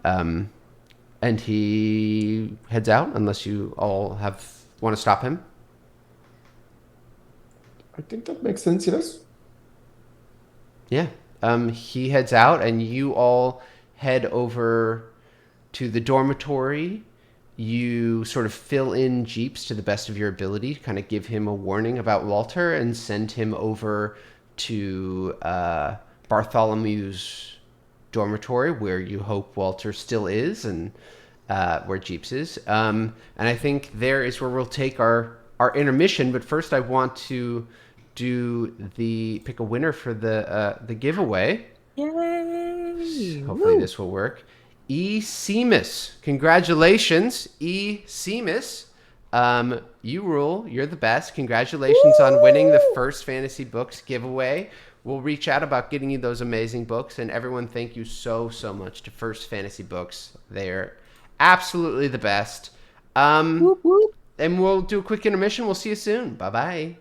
And he heads out, unless you all want to stop him. I think that makes sense, yes? Yeah. He heads out, and you all head over to the dormitory. You sort of fill in jeeps to the best of your ability, kind of give him a warning about Walter, and send him over to Bartholomew's dormitory, where you hope Walter still is, and where Jeeps is. And I think there is where we'll take our intermission. But first, I want to pick a winner for the giveaway. Yay! Hopefully this will work. E. Seamus. Congratulations, E. Seamus. You rule. You're the best. Congratulations on winning the First Fantasy Books giveaway. We'll reach out about getting you those amazing books. And everyone, thank you so much to First Fantasy Books. They're absolutely the best. Whoop, whoop. And we'll do a quick intermission. We'll see you soon. Bye-bye.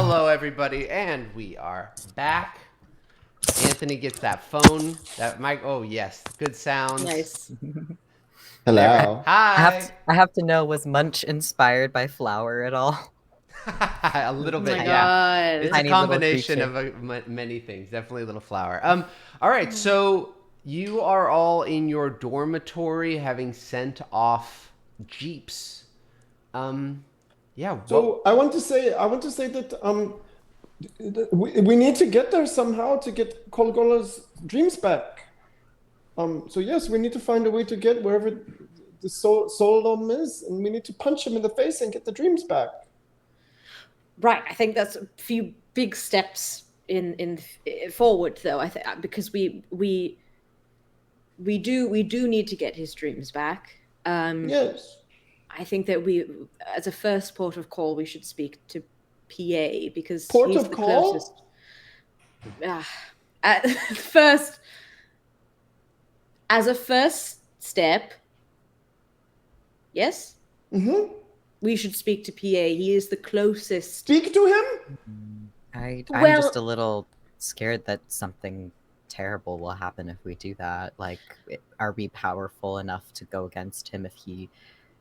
Hello, everybody, and we are back. Anthony gets that phone, that mic. Oh, yes, good sounds. Nice. Hello. Hi. I have to know, was Munch inspired by Flower at all? A little Oh bit, my yeah. god. It's a Tiny little combination of many things. Definitely a little flower. All right, so you are all in your dormitory, having sent off jeeps. Yeah. So I want to say that we need to get there somehow to get Kolgola's dreams back. So yes, we need to find a way to get wherever the soul is, and we need to punch him in the face and get the dreams back. Right, I think that's a few big steps in forward, though. I think because we do need to get his dreams back. Yes. I think that we, as a first port of call, we should speak to PA because Port he's of the call? closest. At first, as a first step, yes, Mm-hmm. we should speak to PA. He is the closest. Speak to him? I'm Well- just a little scared that something terrible will happen if we do that. Like, are we powerful enough to go against him if he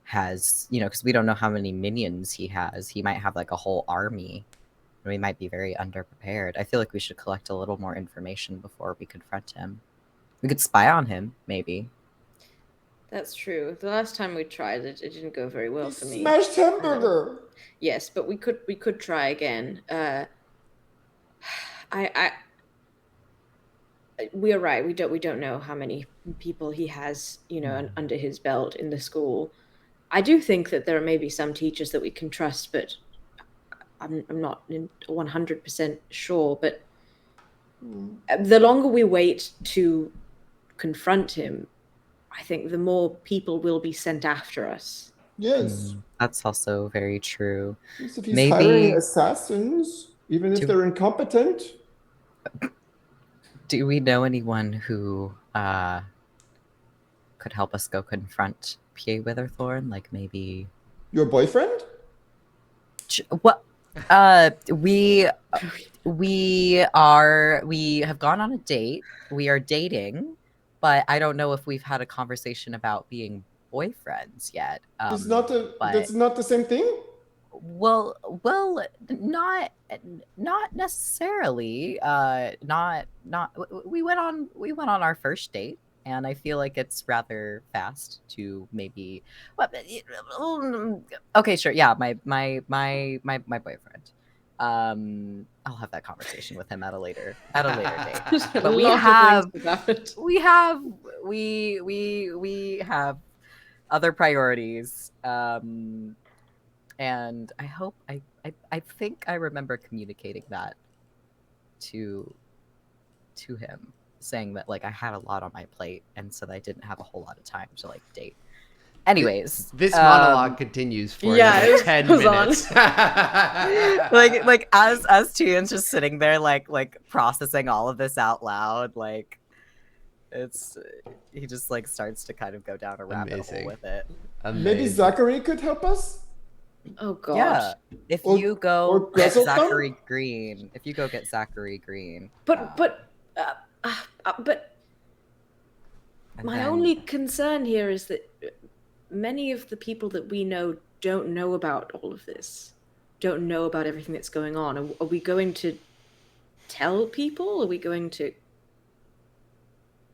has, because we don't know how many minions he has. He might have like a whole army, and we might be very underprepared. I feel like we should collect a little more information before we confront him. We could spy on him, maybe. That's true. The last time we tried it, it didn't go very well for me. Smashed hamburger. Yes, but we could try again. We are right. We don't know how many people he has, under his belt in the school. I do think that there are maybe some teachers that we can trust, but I'm not 100% sure. But the longer we wait to confront him, I think the more people will be sent after us. Yes. That's also very true. Yes, if he's Maybe- hiring assassins, even if they're incompetent. Do we know anyone who could help us go confront P.A. Witherthorn? Like maybe Your boyfriend? what? We have gone on a date. We are dating, but I don't know if we've had a conversation about being boyfriends yet. That's not the same thing? Well, not necessarily. Not. We went on our first date, and I feel like it's rather fast to maybe. Okay, sure. Yeah, my boyfriend. I'll have that conversation with him at a later date. But we have other priorities. And I hope I think I remember communicating that to him, saying that like I had a lot on my plate and so that I didn't have a whole lot of time to like date. Anyways, This monologue continues for yeah, another it 10 goes on. minutes. like as Tuyen's just sitting there like processing all of this out loud, like he just like starts to kind of go down a rabbit Amazing. hole with it. Maybe Amazing. Zachary could help us? Oh God. Yeah, if Or- you or go get Grizzlethumb? Zachary Green, But and my then- only concern here is that many of the people that we know don't know about all of this, don't know about everything that's going on. Are we going to tell people? Are we going to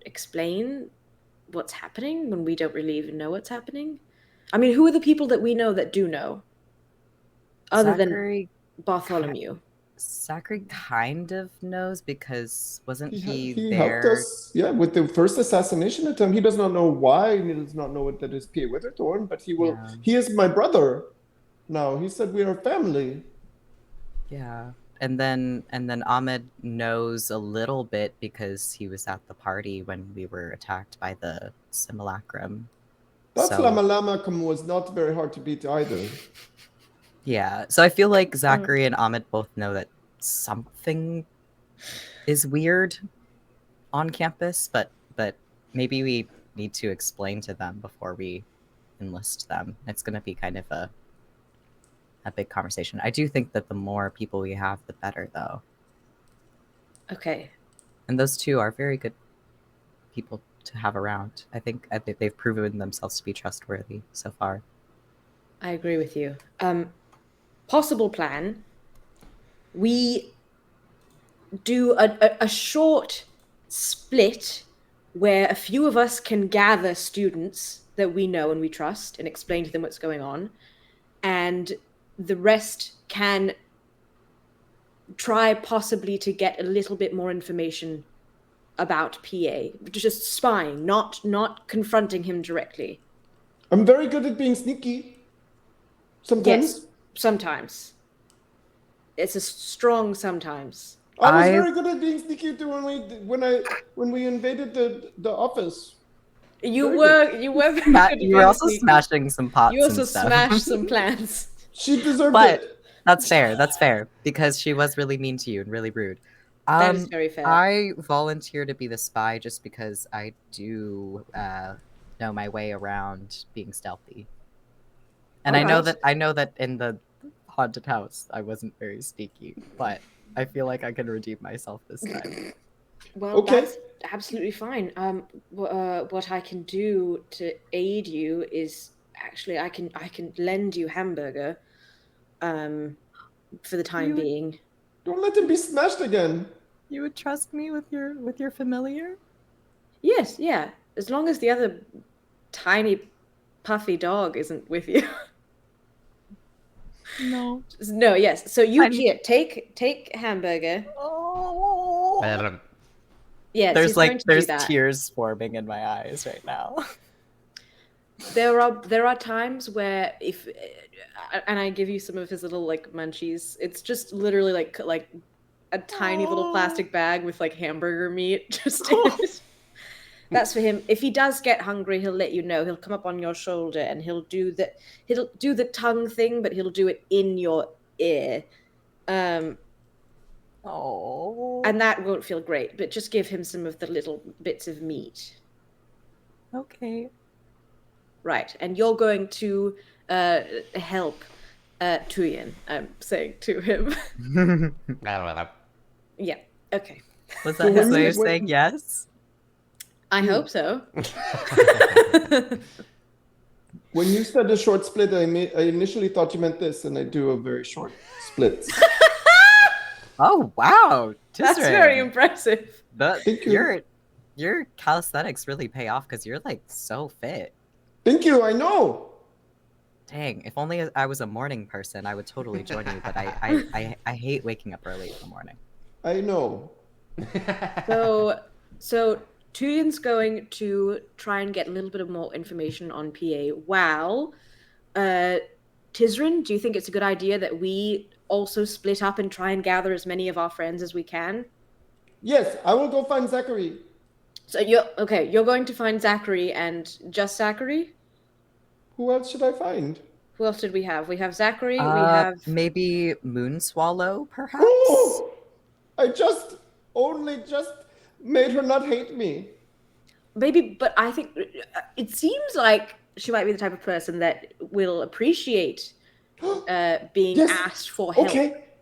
explain what's happening when we don't really even know what's happening? I mean, who are the people that we know that do know? Other Zachary, than Bartholomew. Zachary kind of knows because wasn't he He there? helped us, with the first assassination attempt. He does not know why, and he does not know that is P.A. Witherthorn, but he will. Yeah. He is my brother now. He said we are family. Yeah, and then Ahmed knows a little bit because he was at the party when we were attacked by the simulacrum. That So- Flamalamakum was not very hard to beat either. Yeah, so I feel like Zachary and Ahmed both know that something is weird on campus, but maybe we need to explain to them before we enlist them. It's going to be kind of a a big conversation. I do think that the more people we have, the better, though. Okay. And those two are very good people to have around. I think they've proven themselves to be trustworthy so far. I agree with you. Possible plan. We do a short split where a few of us can gather students that we know and we trust and explain to them what's going on, and the rest can try possibly to get a little bit more information about PA. Just spying, not confronting him directly. I'm very good at being sneaky. Sometimes. Yes, sometimes. It's a strong sometimes. I was very good at being sneaky too when we invaded the office. You were very good at You were being also sneaky. smashing some pots. You also and stuff. smashed some plans. She deserved But it. that's fair. That's fair because she was really mean to you and really rude. That is very fair. I volunteer to be the spy just because I do know my way around being stealthy, and I know that in the haunted house I wasn't very sneaky, but I feel like I can redeem myself this time. Well, Okay. that's absolutely fine. What I can do to aid you is actually I can lend you hamburger, for the time being. Don't let him be smashed again. You would trust me with your familiar? Yes, yeah. As long as the other tiny, puffy dog isn't with you. No. No, yes. So you Tiny- take hamburger. Oh. Yes, There's he's going to do there's that. tears forming in my eyes right now. There are times where if, and I give you some of his little like munchies. It's just literally like a tiny little plastic bag with like hamburger meat just in it. That's for him. If he does get hungry, he'll let you know. He'll come up on your shoulder and he'll do the tongue thing, but he'll do it in your ear. Oh. And that won't feel great, but just give him some of the little bits of meat. Okay. Right, and you're going to help Tuyen, I'm saying to him. Yeah, okay. Was that his way of saying yes? I hope so. When you said a short split, I initially thought you meant this, and I do a very short split. Oh wow, That's Tisryn. very impressive. Thank you. Your calisthenics really pay off because you're like so fit. Thank you. I know. Dang, if only I was a morning person, I would totally join you. But I hate waking up early in the morning. I know. So Tuyen's going to try and get a little bit of more information on PA. While Tisryn, do you think it's a good idea that we also split up and try and gather as many of our friends as we can? Yes, I will go find Zachary. So you're going to find Zachary and just Zachary? Who else should I find? Who else did we have? We have Zachary, we have maybe Moonswallow, perhaps. Oh, I just made her not hate me. maybe, but I think it seems like she might be the type of person that will appreciate being Yes. asked for help.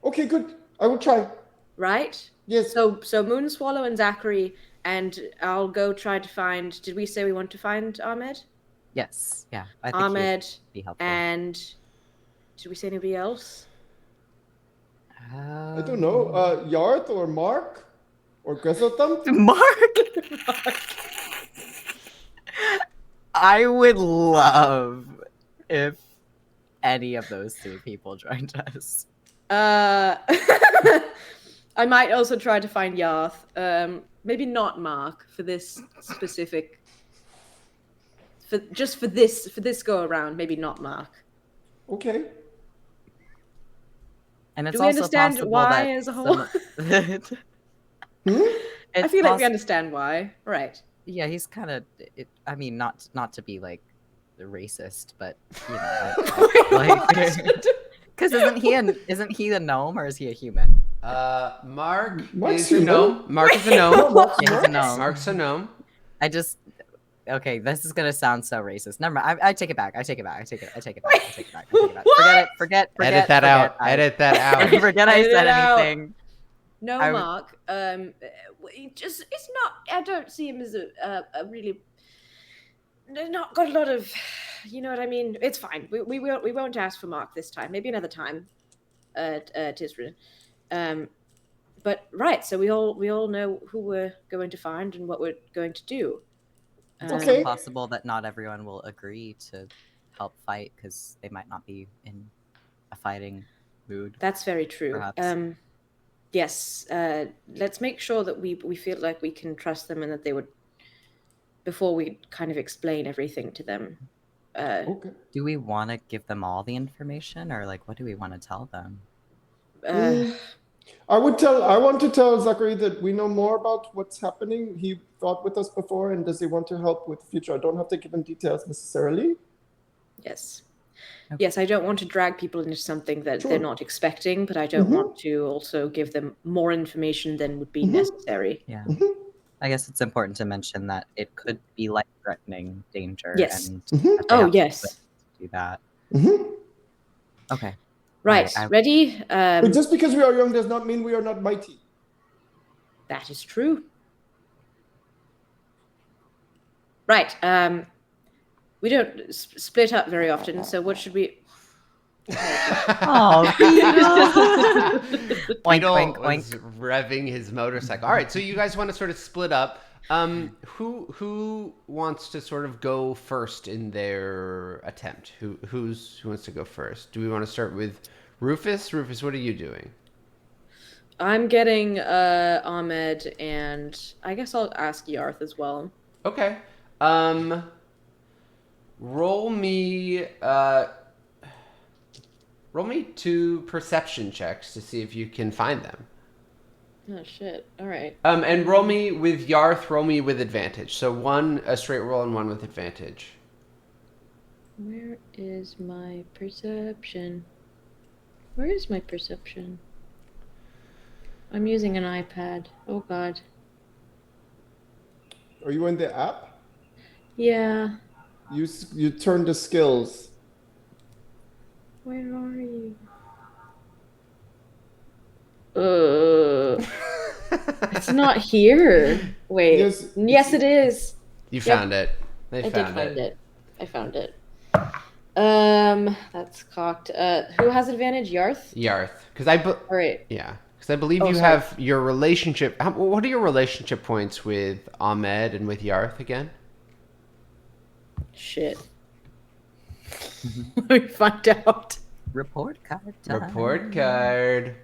Okay, good. I will try. Right? Yes. So Moonswallow and Zachary, and I'll go try to find. Did we say we want to find Ahmed? Yes. Yeah. I think Ahmed he'd be helpful. and did we say anybody else? I don't know. Yarth or Mark or Gresotham? Mark. I would love if any of those three people joined us. I might also try to find Yarth. Maybe not Mark for this specific. For this go around, maybe not Mark. Okay. And it's Do we also understand possible why that as a whole? I feel like we understand why. Right. Yeah, he's kind of. I mean, not to be like racist, but you know, because isn't he a gnome or is he a human? Mark Mark's is a human. gnome. Mark is a gnome. Yeah, he's a gnome. Mark's a gnome. Okay, this is gonna sound so racist. Never mind. I take it back. I take it back. I take it back. Forget it. Forget. Edit that out. Edit that out. Forget I Edit said it out. anything. No, I- Mark. It's not. I don't see him as a really. Not got a lot of. You know what I mean? It's fine. We won't ask for Mark this time. Maybe another time. Tisryn. But right. So we all know who we're going to find and what we're going to do. It's Okay. also possible that not everyone will agree to help fight because they might not be in a fighting mood. That's very true. Perhaps. Yes. Let's make sure that we feel like we can trust them and that they would, before we kind of explain everything to them. Okay. Do we want to give them all the information, or like what do we want to tell them? I want to tell Zachary that we know more about what's happening. He fought with us before, and does he want to help with the future? I don't have to give him details necessarily. Yes. Okay. Yes, I don't want to drag people into something that Sure. they're not expecting, but I don't want to also give them more information than would be necessary. Yeah. Mhm. I guess it's important to mention that it could be life-threatening danger. Yes. And Mhm. that they Oh, have to yes. do that. Mhm. Okay. Right. I- Ready? But just because we are young does not mean we are not mighty. That is true. Right. We don't split up very often, so what should we... Oh, Oink, Beetle oink, was revving his motorcycle. All right, so you guys want to sort of split up. Who wants to sort of go first in their attempt? Who wants to go first? Do we want to start with Rufus? Rufus, what are you doing? I'm getting Ahmed, and I guess I'll ask Yarth as well. Okay. Roll me 2 perception checks to see if you can find them. Oh, shit. All right. And roll me with Yarth, roll me with advantage. So 1 a straight roll and 1 with advantage. Where is my perception? Where is my perception? I'm using an iPad. Oh, God. Are you in the app? Yeah. You turn the skills. Where are you? It's not here. Wait. Yes, it is. You found it. I did find it. I found it. That's cocked. Who has advantage? Yarth? Yarth. All right. Yeah. Because I believe you sorry. have your relationship. What are your relationship points with Ahmed and with Yarth again? Shit. Let me find out. report card time. Report card.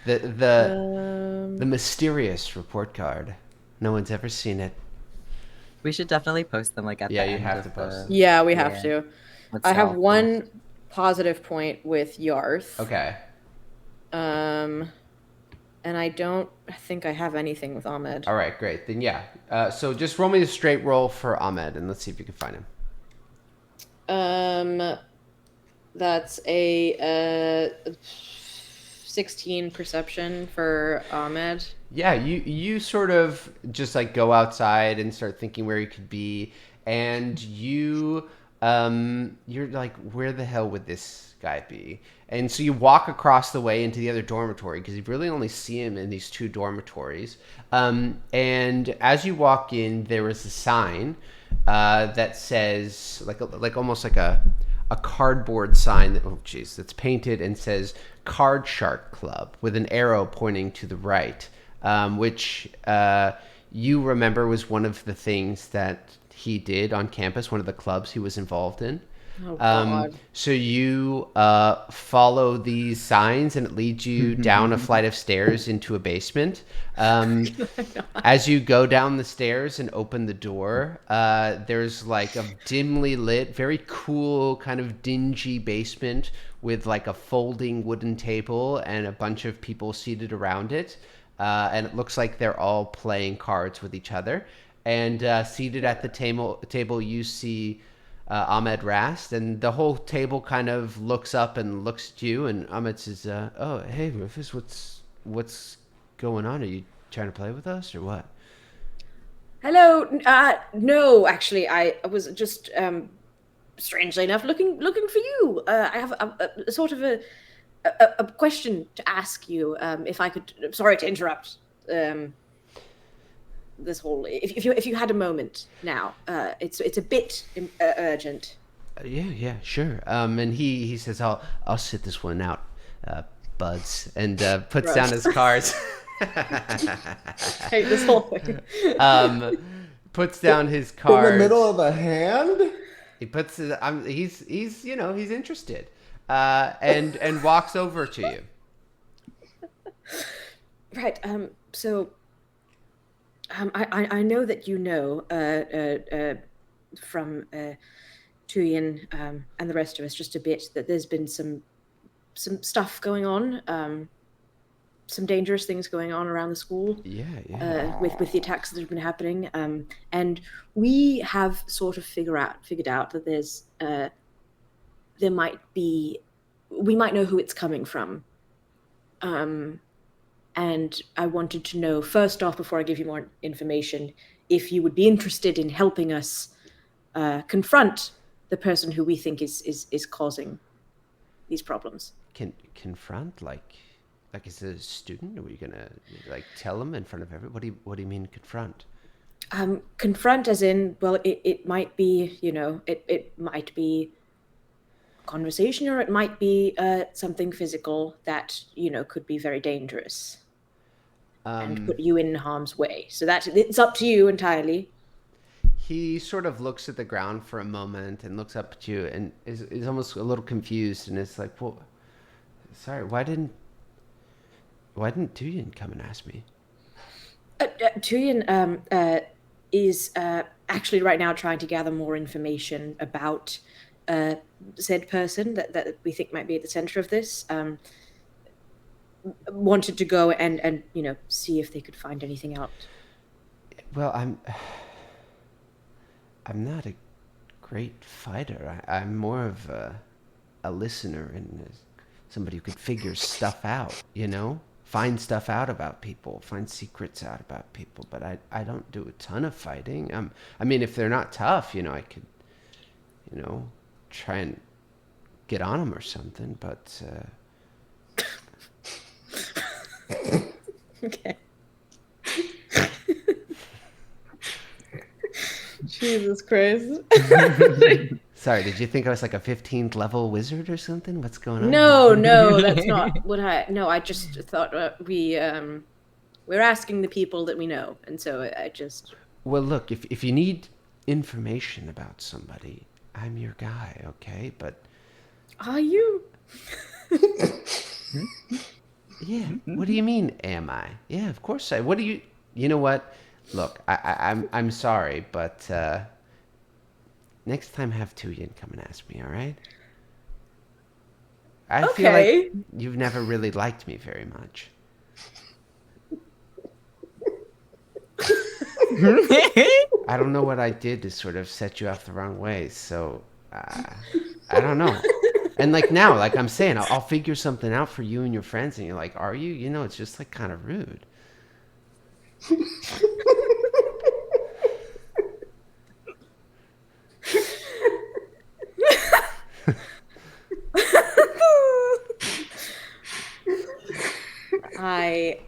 The mysterious report card. No one's ever seen it. We should definitely post them like at the Yeah, you end have of to post the- Yeah, we have Yeah. to. Let's I have all one post. positive point with Yarth. Okay. And I don't think I have anything with Ahmed. All right, great. Then yeah. So just roll me a straight roll for Ahmed and let's see if you can find him. That's a 16 perception for Ahmed. Yeah, you sort of just like go outside and start thinking where he could be, and you're like, where the hell would this guy be? And so you walk across the way into the other dormitory because you really only see him in these 2 dormitories. And as you walk in, there is a sign that says like almost like a cardboard sign that's painted and says Card Shark Club with an arrow pointing to the right, which you remember was one of the things that he did on campus, one of the clubs he was involved in. Oh, God. So you follow these signs and it leads you down a flight of stairs into a basement. As you go down the stairs and open the door, there's like a dimly lit, very cool kind of dingy basement with like a folding wooden table and a bunch of people seated around it. And it looks like they're all playing cards with each other. And seated at the table you see Ahmed Rast, and the whole table kind of looks up and looks at you, and Ahmed says, "Oh, hey, Rufus, what's going on? Are you trying to play with us or what?" Hello. No, actually, I was just strangely enough looking for you. I have a sort of a question to ask you. If I could. Sorry to interrupt. This whole. If you had a moment now, it's a bit urgent. Yeah, sure. And he says, I'll sit this one out, buds, and puts down his cards. I hate this whole thing. Puts down his In cards. the middle of a hand? He puts it. He's he's interested, and walks over to you. Right. So. I know that you know from Tuyen and the rest of us just a bit that there's been some stuff going on, some dangerous things going on around the school. Yeah. With the attacks that have been happening, and we have sort of figured out that we might know who it's coming from. And I wanted to know, first off, before I give you more information, if you would be interested in helping us confront the person who we think is causing these problems. Confront, like is it a student? Are we gonna tell him in front of everybody? What do you mean confront? Confront as in, well, it might be, it might be conversation, or it might be something physical that could be very dangerous. And put you in harm's way. So it's up to you entirely. He sort of looks at the ground for a moment and looks up at you and is almost a little confused and is like, well, sorry, why didn't Tuyen come and ask me? Tuyen is actually right now trying to gather more information about said person that we think might be at the center of this. Wanted to go and see if they could find anything out. Well, I'm not a great fighter. I'm more of a listener and somebody who could figure stuff out, find stuff out about people, find secrets out about people. But I don't do a ton of fighting. I mean, if they're not tough, I could, try and get on them or something. But okay. Jesus Christ. Sorry, did you think I was like a 15th level wizard or something? What's going on? No, that's not what I just thought we're asking the people that we know, and so I just... Well, look, if you need information about somebody, I'm your guy, okay? But... Are you? Yeah, what do you mean, am I? Yeah, of course I... What do you... You know what? Look, I'm sorry, but next time have Tuyen come and ask me, all right? I feel like you've never really liked me very much. I don't know what I did to sort of set you off the wrong way, so I don't know. And now, I'm saying, I'll figure something out for you and your friends, and you're like, are you? It's just kind of rude. I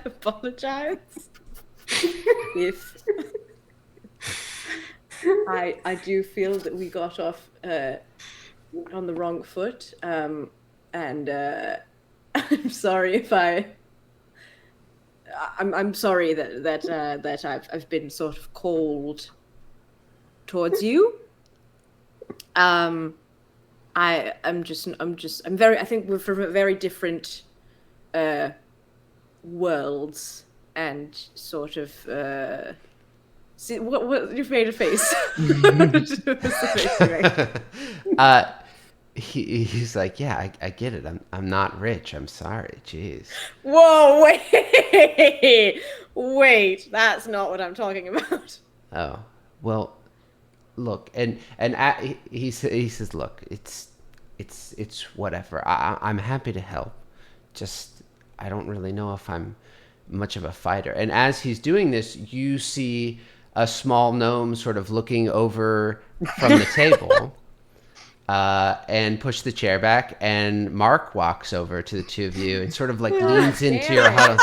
apologize if I do feel that we got off on the wrong foot, and I'm sorry if I'm sorry that I've been sort of cold towards you. I'm very, I think we're from very different worlds and sort of see what you've made a face. He's like, yeah, I get it. I'm not rich. I'm sorry. Jeez. Whoa, wait, that's not what I'm talking about. Oh, well, look, and he says, look, it's whatever. I'm happy to help. Just I don't really know if I'm much of a fighter. And as he's doing this, you see a small gnome sort of looking over from the table and push the chair back. And Mark walks over to the two of you and sort of like leans into your huddle.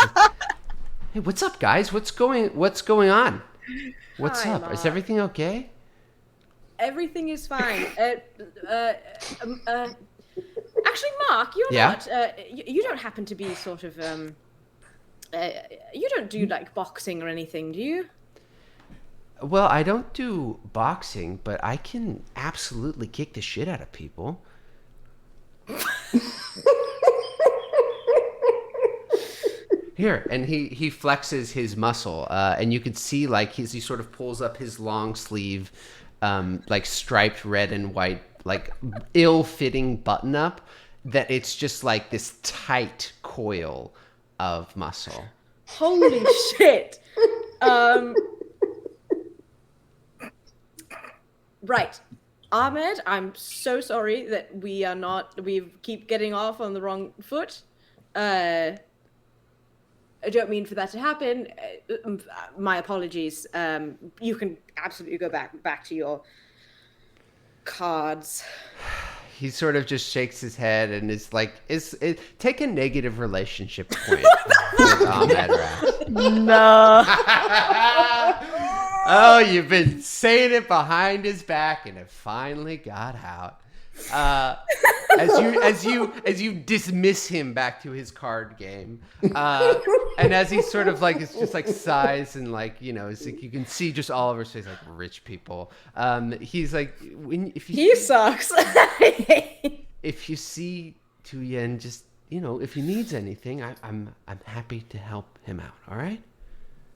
Hey, what's up, guys? What's going on? What's Hi, up? Mark. Is everything okay? Everything is fine. Actually, Mark, you're Yeah? not. You don't happen to be sort of. You don't do like boxing or anything, do you? Well, I don't do boxing, but I can absolutely kick the shit out of people. Here, and he flexes his muscle, and you can see like he sort of pulls up his long sleeve, like striped red and white, like ill-fitting button up, that it's just like this tight coil of muscle. Holy shit! Right, Ahmed, I'm so sorry that we keep getting off on the wrong foot. I don't mean for that to happen. My apologies. You can absolutely go back to your cards. He sort of just shakes his head and is like, take a negative relationship point with Ahmed Rapp. No. Oh, you've been saying it behind his back, and it finally got out. As you dismiss him back to his card game, and as he sort of like it's just like sighs and like it's like you can see just all over his face like rich people. He's like He sucks. if you see Tuyen, just if he needs anything, I'm happy to help him out. All right.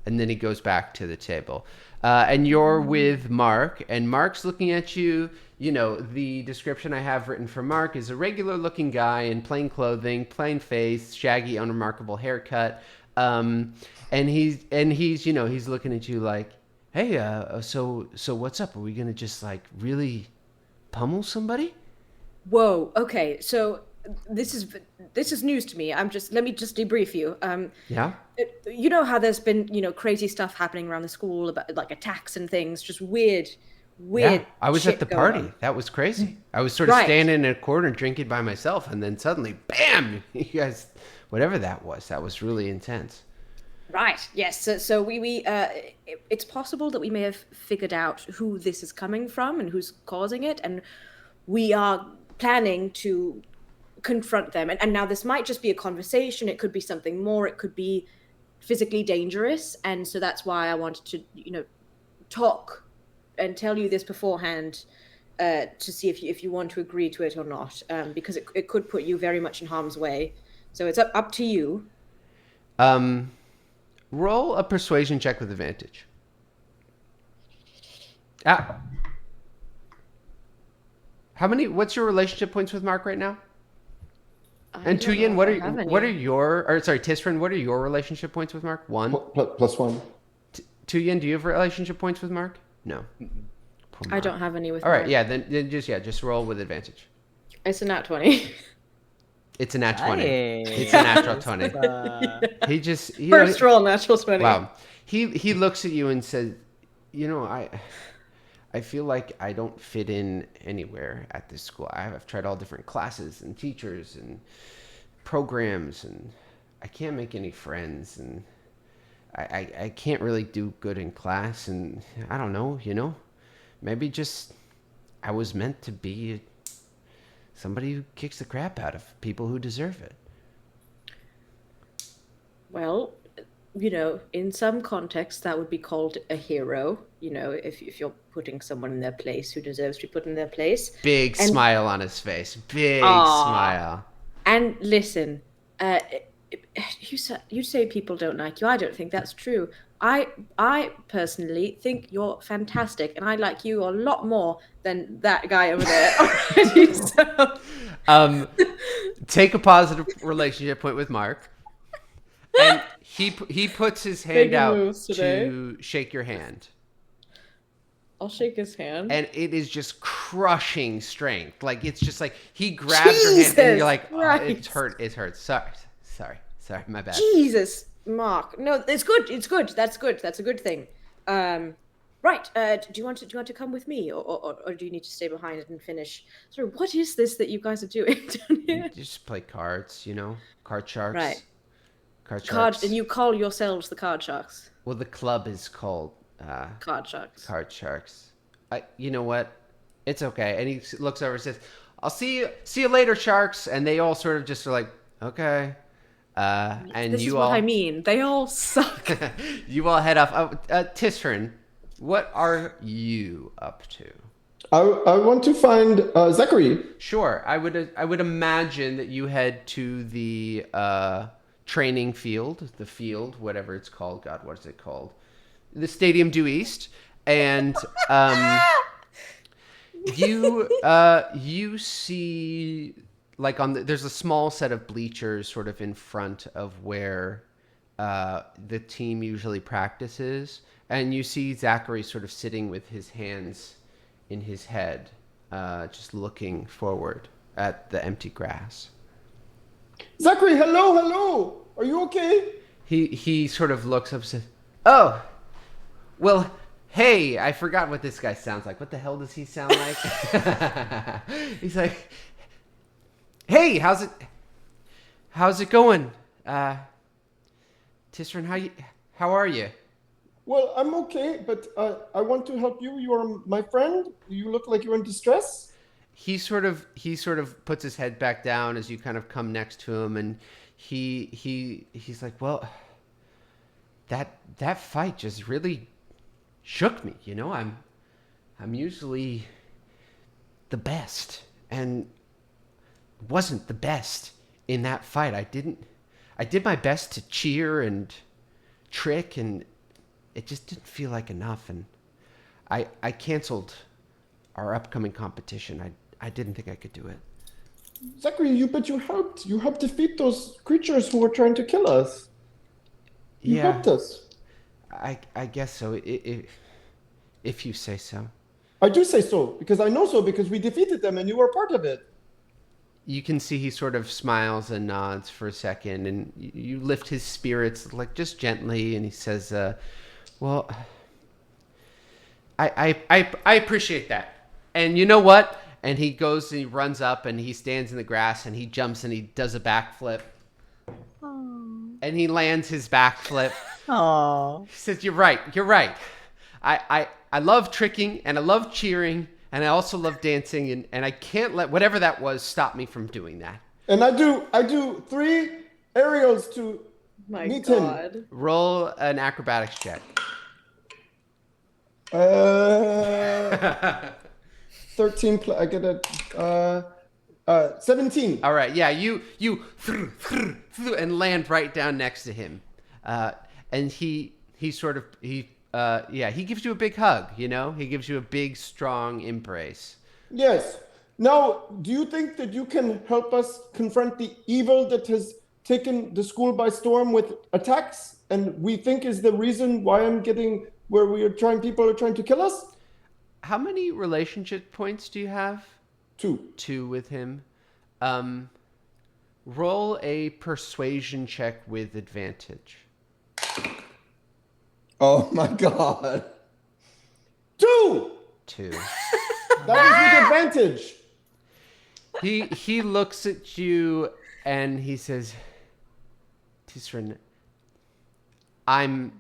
And then he goes back to the table, and you're with Mark, and Mark's looking at you. The description I have written for Mark is a regular-looking guy in plain clothing, plain face, shaggy, unremarkable haircut, and he's he's looking at you like, hey, so what's up? Are we gonna just like really pummel somebody? Whoa. Okay. So this is news to me. Let me just debrief you. Yeah. You know how there's been crazy stuff happening around the school about like attacks and things, just weird. Yeah, I was shit at the going party. on. That was crazy. I was sort of Right. standing in a corner drinking by myself, and then suddenly, bam! You guys, whatever that was really intense. Right. Yes. So we it's possible that we may have figured out who this is coming from and who's causing it, and we are planning to confront them. And now this might just be a conversation. It could be something more. It could be physically dangerous, and so that's why I wanted to talk and tell you this beforehand to see if you want to agree to it or not, because it could put you very much in harm's way. So it's up to you. Roll a persuasion check with advantage. What's your relationship points with Mark right now? And Tuyen, Tisryn, what are your relationship points with Mark? 1? +1. Tuyen, do you have relationship points with Mark? No. Poor I Mark. don't have any with All right, Mark. yeah, then just roll with advantage. It's a nat 20. It's a nat 20. Hey. It's a natural 20. He just First roll, natural 20. Wow. He looks at you and says, I feel like I don't fit in anywhere at this school. I've tried all different classes and teachers and programs, and I can't make any friends, and I can't really do good in class, and I don't know, maybe just I was meant to be somebody who kicks the crap out of people who deserve it. Well, in some contexts that would be called a hero, if you're putting someone in their place who deserves to be put in their place. Big smile on his face. Big Aw. smile. And listen, you say people don't like you. I don't think that's true. I personally think you're fantastic, and I like you a lot more than that guy over there already. So. Take a positive relationship point with Mark. And he puts his hand Big out moves today. to shake your hand. I'll shake his hand. And it is just crushing strength. Like, it's just like he grabs your hand and you're like, oh, Jesus it hurts. Sorry, my bad. Jesus, Mark. No, it's good. It's good. That's good. That's a good thing. Right. Do you want to come with me, or do you need to stay behind and finish? Sorry, what is this that you guys are doing down You here? just play cards, you know? Card sharks. Right. Card Card, sharks. and you call yourselves the card sharks. Well, the club is called Card sharks. Card Sharks. You know what? It's okay. And he looks over and says, "I'll see you later, sharks." And they all sort of just are like, "Okay." And This you is all, what I mean. They all suck. you all head off. Tisryn, what are you up to? I want to find Zachary. Sure, I would imagine that you head to the training field, whatever it's called. God, what is it called? The Stadium due East, and you see, like, there's a small set of bleachers sort of in front of where the team usually practices, and you see Zachary sort of sitting with his hands in his head, just looking forward at the empty grass. Zachary, hello. Are you okay? He sort of looks up and says, "Oh, well, hey, I forgot what this guy sounds like. What the hell does he sound like?" He's like, "Hey, how's it going? Tisryn, how are you?" Well, I'm okay, but I want to help you. You are my friend. You look like you're in distress. He sort of puts his head back down as you kind of come next to him, and he's like, "Well, that fight just really shook me. You know, I'm usually the best, and wasn't the best in that fight. I did my best to cheer and trick, and it just didn't feel like enough, and I canceled our upcoming competition. I didn't think I could do it." Zachary, you helped. You helped defeat those creatures who were trying to kill us. You helped us. I guess so, if you say so. I do say so, because I know so, because we defeated them and you were part of it. You can see he sort of smiles and nods for a second, and you lift his spirits, like, just gently, and he says, "Well, I appreciate that. And you know what?" And he goes and he runs up and he stands in the grass and he jumps and he does a backflip. And he lands his backflip. Aww. He says, You're right. I love tricking and I love cheering and I also love dancing, and I can't let whatever that was stop me from doing that." And I do 3 aerials to My meet God. him. Roll an acrobatics check. 13 I get a 17. All right, yeah, you and land right down next to him, and he gives you a big hug. You know, he gives you a big, strong embrace. Yes. Now, do you think that you can help us confront the evil that has taken the school by storm with attacks, and we think is the reason why people are trying to kill us? How many relationship points do you have? 2. 2 with him. Roll a persuasion check with advantage. Oh my God. 2. 2. That is with advantage. He looks at you and he says, "Tisryn, I'm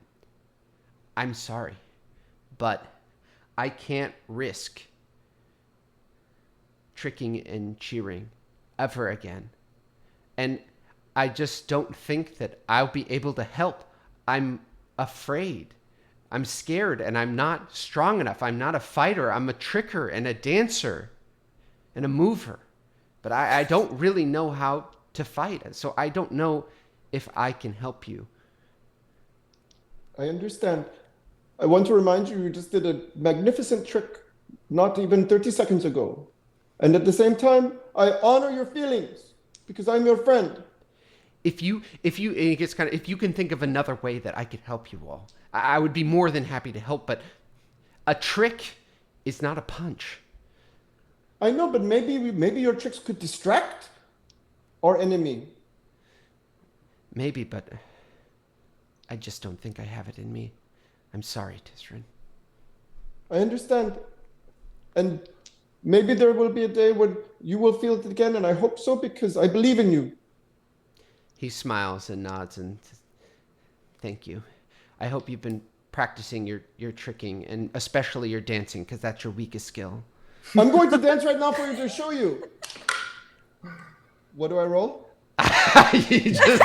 sorry, but I can't risk tricking and cheering ever again. And I just don't think that I'll be able to help. I'm afraid. I'm scared, and I'm not strong enough. I'm not a fighter. I'm a tricker and a dancer and a mover. But I don't really know how to fight. So I don't know if I can help you." I understand. I want to remind you, you just did a magnificent trick not even 30 seconds ago. And at the same time, I honor your feelings because I'm your friend. If you can think of another way that I could help you all, I would be more than happy to help, but a trick is not a punch. I know, but maybe your tricks could distract our enemy. Maybe, but I just don't think I have it in me. I'm sorry, Tisryn. I understand. And maybe there will be a day when you will feel it again, and I hope so because I believe in you. He smiles and nods and says, thank you. I hope you've been practicing your tricking and especially your dancing because that's your weakest skill. I'm going to dance right now for you to show you. What do I roll? You just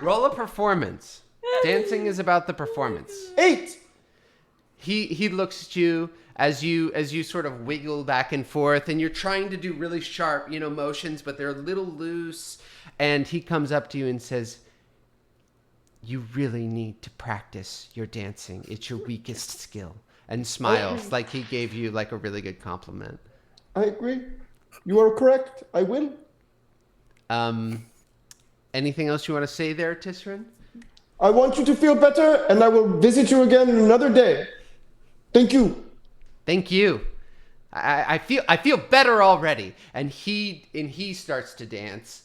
roll a performance. Dancing is about the performance. 8. He looks at you as you sort of wiggle back and forth, and you're trying to do really sharp, motions, but they're a little loose. And he comes up to you and says, "You really need to practice your dancing. It's your weakest skill." And smiles like he gave you like a really good compliment. I agree. You are correct. I will. Anything else you want to say there, Tisryn? I want you to feel better, and I will visit you again another day. Thank you. Thank you. I feel better already. And he starts to dance.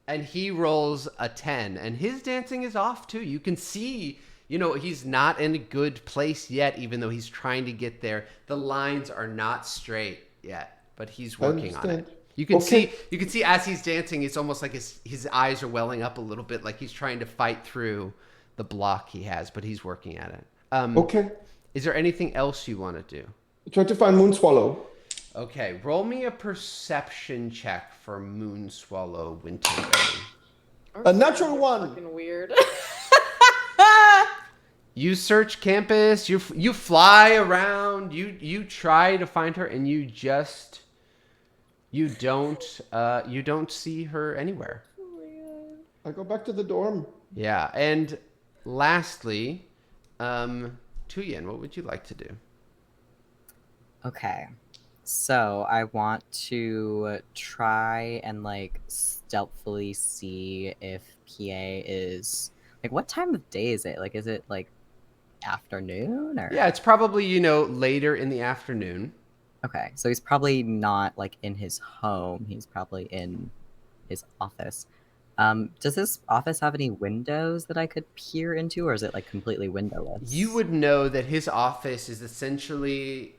And he rolls a 10. And his dancing is off too. You can see, he's not in a good place yet, even though he's trying to get there. The lines are not straight yet, but he's working on it. You can see as he's dancing, it's almost like his eyes are welling up a little bit, like he's trying to fight through the block he has, but he's working at it. Okay. Is there anything else you want to do? Try to find Moonswallow. Okay, roll me a perception check for Moonswallow Wintergreen. A natural 1. Fucking weird. You search campus, you fly around, you try to find her, and you don't see her anywhere. I go back to the dorm. Yeah, and lastly, Tuyen, what would you like to do? Okay. So I want to try and stealthily see if PA is what time of day is it? Is it afternoon or? Yeah, it's probably, later in the afternoon. Okay, so he's probably not in his home. He's probably in his office. Does this office have any windows that I could peer into, or is it completely windowless? You would know that his office is essentially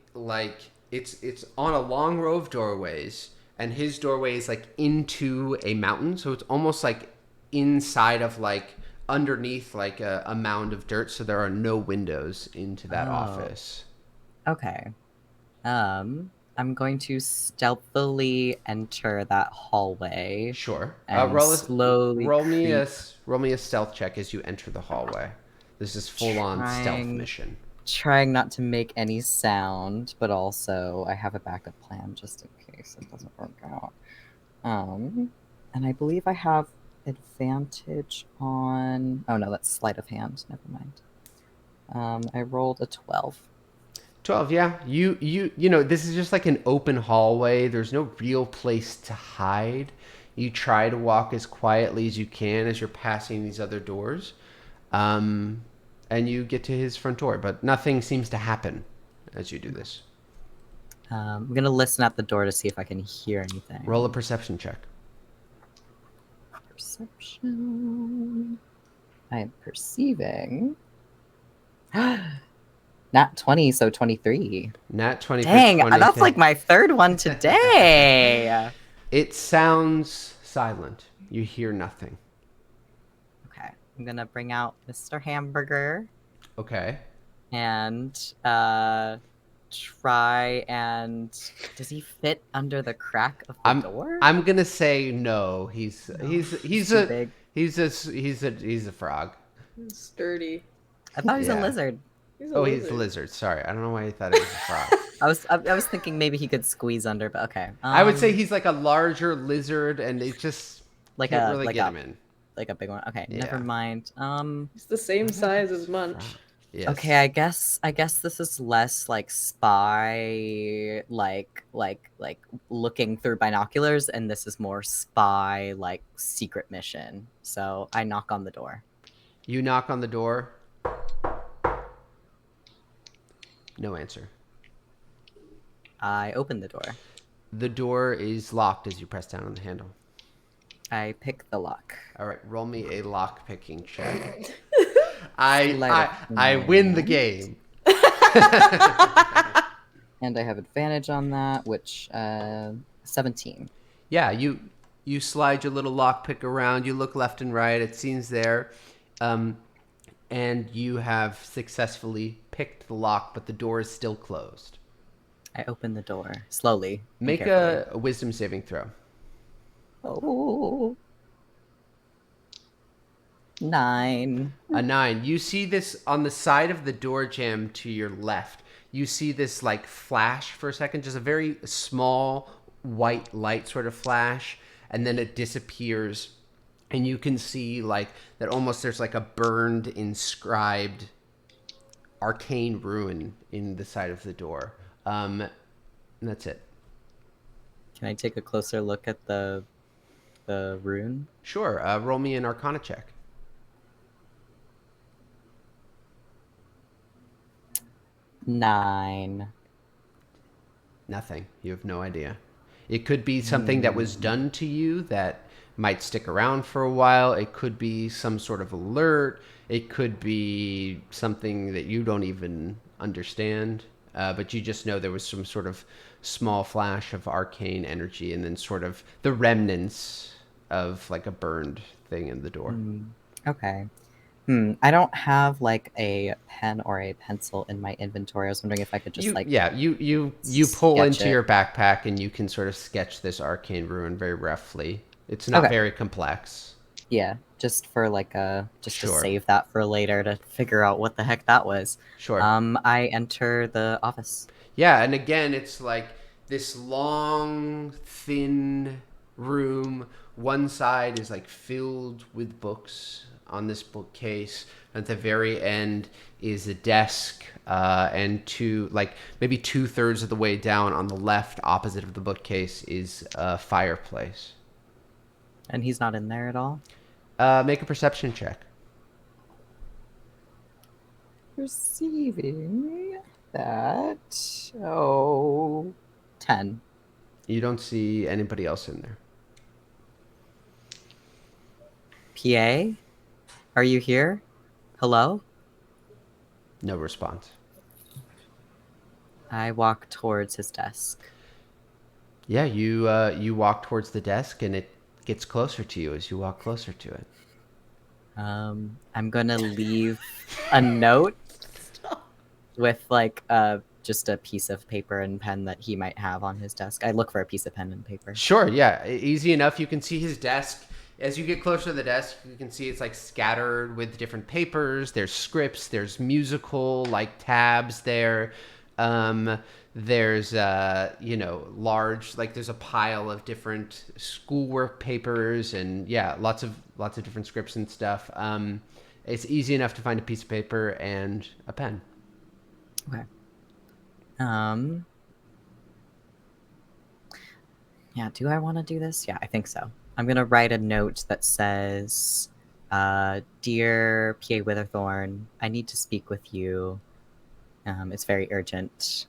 it's on a long row of doorways, and his doorway is into a mountain, so it's almost inside of underneath a mound of dirt, so there are no windows into that office. Okay. I'm going to stealthily enter that hallway. Sure. And slowly roll me a stealth check as you enter the hallway. This is full-on stealth mission. Trying not to make any sound, but also I have a backup plan just in case it doesn't work out. And I believe I have advantage on... Oh no, that's sleight of hand. Never mind. I rolled a 12. 12, yeah. You know, this is just an open hallway. There's no real place to hide. You try to walk as quietly as you can as you're passing these other doors. And you get to his front door, but nothing seems to happen as you do this. I'm going to listen at the door to see if I can hear anything. Roll a perception check. Perception. I am perceiving... Nat 20, so 23. Nat 20 Dang, for 20. that's my third one today. It sounds silent. You hear nothing. Okay, I'm gonna bring out Mr. Hamburger. Okay. And try and... Does he fit under the crack of the door? I'm gonna say no. He's too big. He's a frog. He's sturdy. I thought he was a lizard. He's a He's a lizard. Sorry, I don't know why you thought he was a frog. I was thinking maybe he could squeeze under, but okay. I would say he's a larger lizard, and it just can't really get him in. Like a big one. Okay, Yeah. never mind. He's the same size as Munch. Yes. Okay, I guess this is less spy, looking through binoculars, and this is more spy, secret mission. So I knock on the door. You knock on the door. No answer. I open the door. The door is locked as you press down on the handle. I pick the lock. All right, roll me a lock picking check. Sleight of I win the hand. game. And I have advantage on that, which 17. Yeah, you slide your little lockpick around. You look left and right. It seems there, and you have successfully picked the lock, but the door is still closed. I open the door slowly. and Make carefully. a wisdom saving throw. Oh. 9. A 9. You see this on the side of the door jamb to your left. You see this like flash for a second, just a very small white light sort of flash, and then it disappears. And you can see like that almost there's like a burned, inscribed arcane ruin in the side of the door. And that's it. Can I take a closer look at the rune? Sure. Roll me an Arcana check. 9. Nothing. You have no idea. It could be something that was done to you that might stick around for a while. It could be some sort of alert. It could be something that you don't even understand. But you just know there was some sort of small flash of arcane energy and then sort of the remnants of like a burned thing in the door. Okay. I don't have like a pen or a pencil in my inventory. I was wondering if I could just You pull sketch into it. your backpack and you can sort of sketch this arcane ruin very roughly. It's not Okay. very complex. Yeah, just for like just Sure. to save that for later to figure out what the heck that was. Sure. I enter the office. Yeah, and again, it's like this long, thin room. One side is like filled with books on this bookcase. At the very end is a desk, and maybe 2/3 of the way down on the left, opposite of the bookcase, is a fireplace. And he's not in there at all? Make a perception check. Perceiving that... 10. You don't see anybody else in there. PA? Are you here? Hello? No response. I walk towards his desk. Yeah, you walk towards the desk, and it gets closer to you as you walk closer to it. I'm gonna leave a note with like just a piece of paper and pen that he might have on his desk. I look for a piece of pen and paper. Sure, yeah, easy enough. You can see his desk. As you get closer to the desk, you can see it's like scattered with different papers. There's scripts. There's musical like tabs there. There's large there's a pile of different schoolwork papers and lots of different scripts and stuff. It's easy enough to find a piece of paper and a pen. Okay. Yeah, do I want to do this? Yeah, I think so. I'm going to write a note that says, Dear P.A. Witherthorn, I need to speak with you. It's very urgent.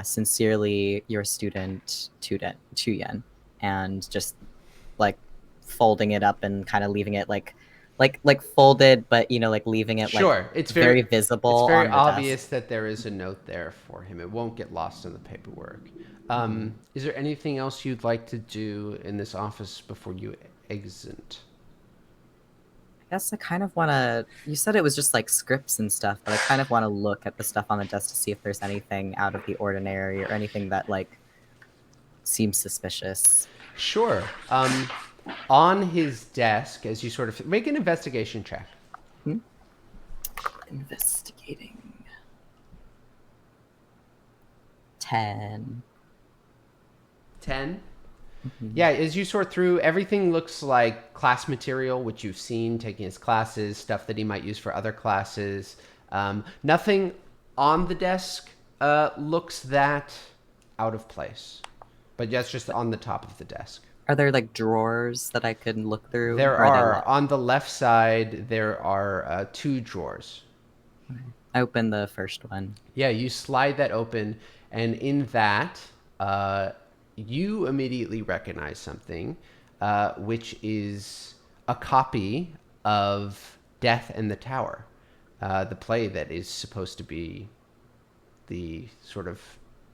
Sincerely, your student, Tuyen. And just, like, folding it up and kind of leaving it, like folded, but, leaving it, Sure, it's very visible. It's very on the obvious desk. that there is a note there for him. It won't get lost in the paperwork. Is there anything else you'd like to do in this office before you exit? I guess I kind of want to... You said it was just like scripts and stuff, but I kind of want to look at the stuff on the desk to see if there's anything out of the ordinary or anything that seems suspicious. Sure. On his desk, as you sort of make an investigation check. Investigating. 10. 10. Yeah, as you sort through, everything looks like class material, which you've seen taking his classes, stuff that he might use for other classes. Nothing on the desk looks that out of place, but that's just on the top of the desk. Are there drawers that I could look through? There Or they are. locked? On the left side, there are 2 drawers. I open the first one. Yeah, you slide that open, and in that, you immediately recognize something. which is a copy of Death and the Tower, the play that is supposed to be the sort of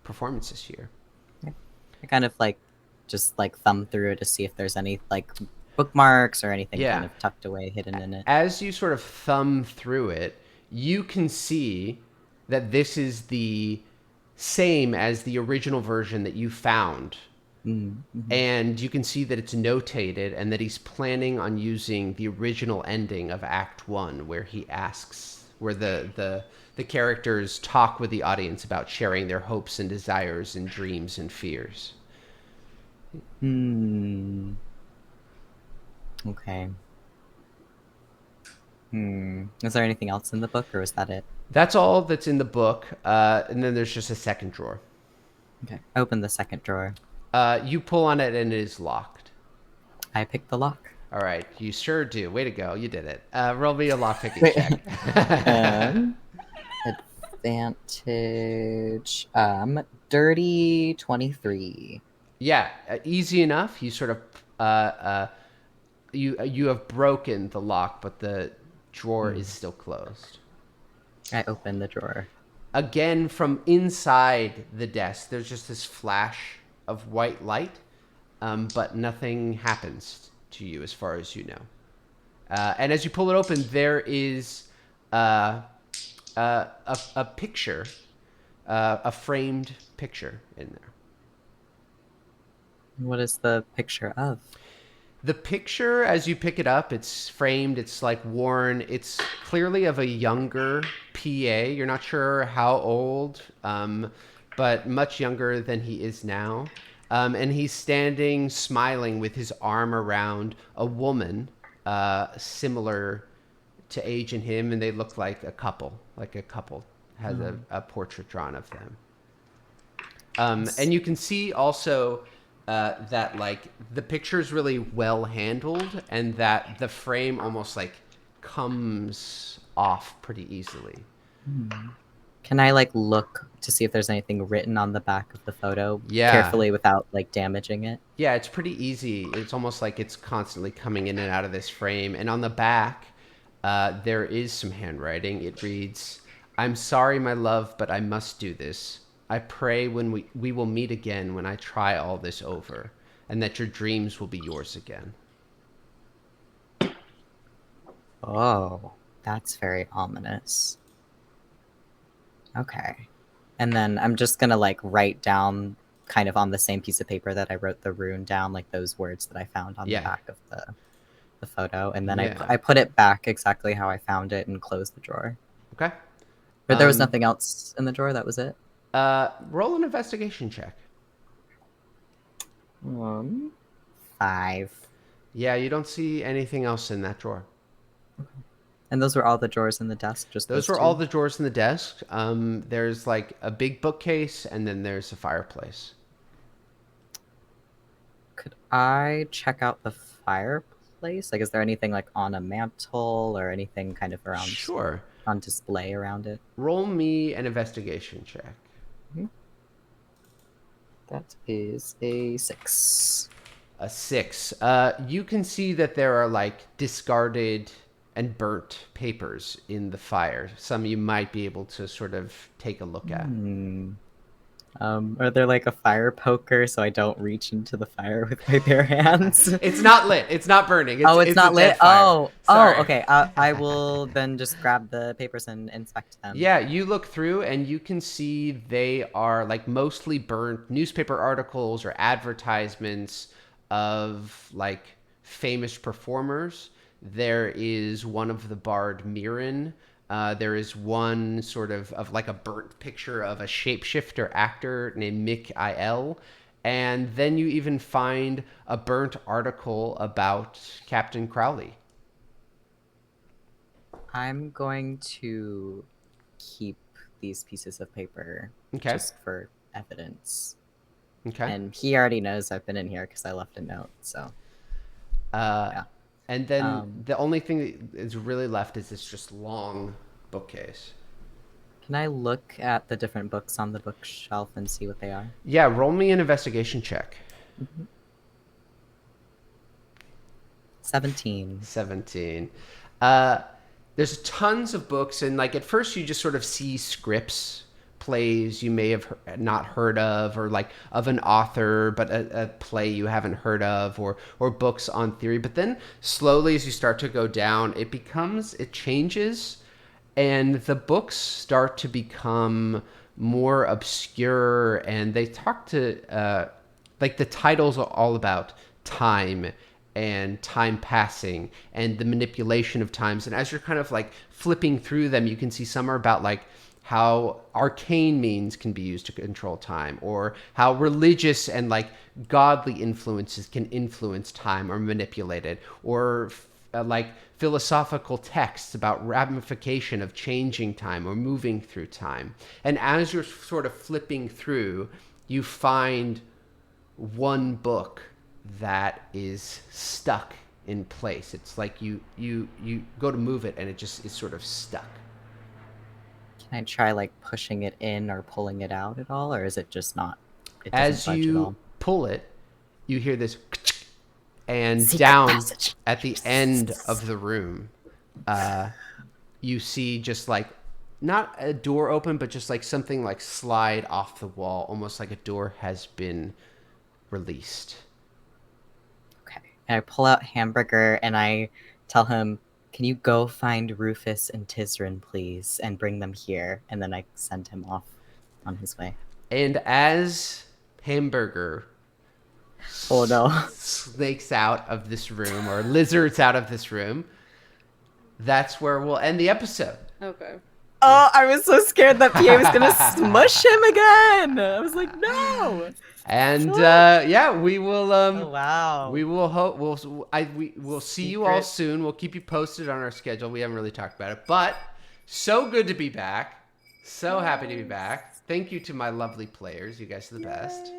performance this year. I kind of like just like thumb through it to see if there's any like bookmarks or anything Yeah. kind of tucked away, hidden in it. As you sort of thumb through it, you can see that this is the same as the original version that you found. Mm-hmm. And you can see that it's notated and that he's planning on using the original ending of Act 1, where he asks, where the characters talk with the audience about sharing their hopes and desires and dreams and fears. Okay. Is there anything else in the book, or is that it? That's all that's in the book, and then there's just a second drawer. Okay. Open the second drawer. You pull on it and it is locked. I pick the lock. All right, you sure do. Way to go, you did it. Roll me a lock picking check. Advantage. Dirty 23. Yeah, easy enough. You sort of you have broken the lock, but the drawer is still closed. I open the drawer. Again, from inside the desk, there's just this flash of white light, but nothing happens to you as far as you know. And as you pull it open, there is a picture, a framed picture in there. What is the picture of? The picture, as you pick it up, it's framed, it's like worn, it's clearly of a younger PA. You're not sure how old, but much younger than he is now. And he's standing, smiling with his arm around a woman similar to age in him, and they look like a couple. Has a portrait drawn of them. And you can see also that like the picture is really well handled, and that the frame almost like comes off pretty easily. Can I like look to see if there's anything written on the back of the photo carefully without like damaging it? Yeah, it's pretty easy. It's almost like it's constantly coming in and out of this frame. And on the back, there is some handwriting. It reads, "I'm sorry, my love, but I must do this. I pray when we will meet again when I try all this over, and that your dreams will be yours again." Oh, that's very ominous. Okay. And then I'm just gonna like write down kind of on the same piece of paper that I wrote the rune down, like those words that I found on the back of the photo. And then I put it back exactly how I found it and close the drawer. Okay. But there was nothing else in the drawer, that was it? Roll an investigation check. 5. Yeah, you don't see anything else in that drawer. Okay. And those were all the drawers in the desk? Just those were all the drawers in the desk. There's like a big bookcase, and then there's a fireplace. Could I check out the fireplace? Like, is there anything like on a mantle or anything kind of around? Sure. On display around it? Roll me an investigation check. That is a 6. A 6. You can see that there are like discarded and burnt papers in the fire. Some you might be able to sort of take a look at. Are there like a fire poker so I don't reach into the fire with my bare hands? It's not lit. It's not burning. It's not lit? Oh, okay. I will then just grab the papers and inspect them. Yeah, you look through and you can see they are like mostly burnt newspaper articles or advertisements of like famous performers. There is one of the bard Mirren. There is one sort of like a burnt picture of a shapeshifter actor named Mick IL. And then you even find a burnt article about Captain Crowley. I'm going to keep these pieces of paper just for evidence. Okay. And he already knows I've been in here because I left a note, so. Yeah. And then the only thing that is really left is this just long bookcase. Can I look at the different books on the bookshelf and see what they are? Yeah, roll me an investigation check. 17. 17. There's tons of books, and like at first you just sort of see scripts, plays you may have not heard of, or like of an author, but a play you haven't heard of, or books on theory. But then slowly, as you start to go down, it changes, and the books start to become more obscure, and they talk to like the titles are all about time and time passing and the manipulation of times. And as you're kind of like flipping through them, you can see some are about like how arcane means can be used to control time, or how religious and like godly influences can influence time or manipulate it, or like philosophical texts about ramification of changing time or moving through time. And as you're sort of flipping through, you find one book that is stuck in place. It's like you go to move it and it just is sort of stuck. Can I try like pushing it in or pulling it out at all, or is it just not? It doesn't As budge at you all? pull it, you hear this, and Secret down passage. at the end of the room, you see just like not a door open, but just like something like slide off the wall, almost like a door has been released. Okay. And I pull out Hamburger and I tell him, "Can you go find Rufus and Tisryn, please, and bring them here?" And then I send him off on his way. And as Hamburger Oh no. snakes out of this room, or lizards out of this room, that's where we'll end the episode. Okay. Oh, I was so scared that PA was gonna smush him again. I was like, no. And yeah, we will. Oh wow. We will hope we'll see you all soon. We'll keep you posted on our schedule. We haven't really talked about it, but so good to be back. So happy to be back. Thank you to my lovely players. You guys are the best.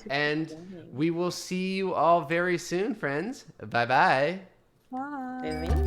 And we will see you all very soon, friends. Bye-bye. Bye. Bye.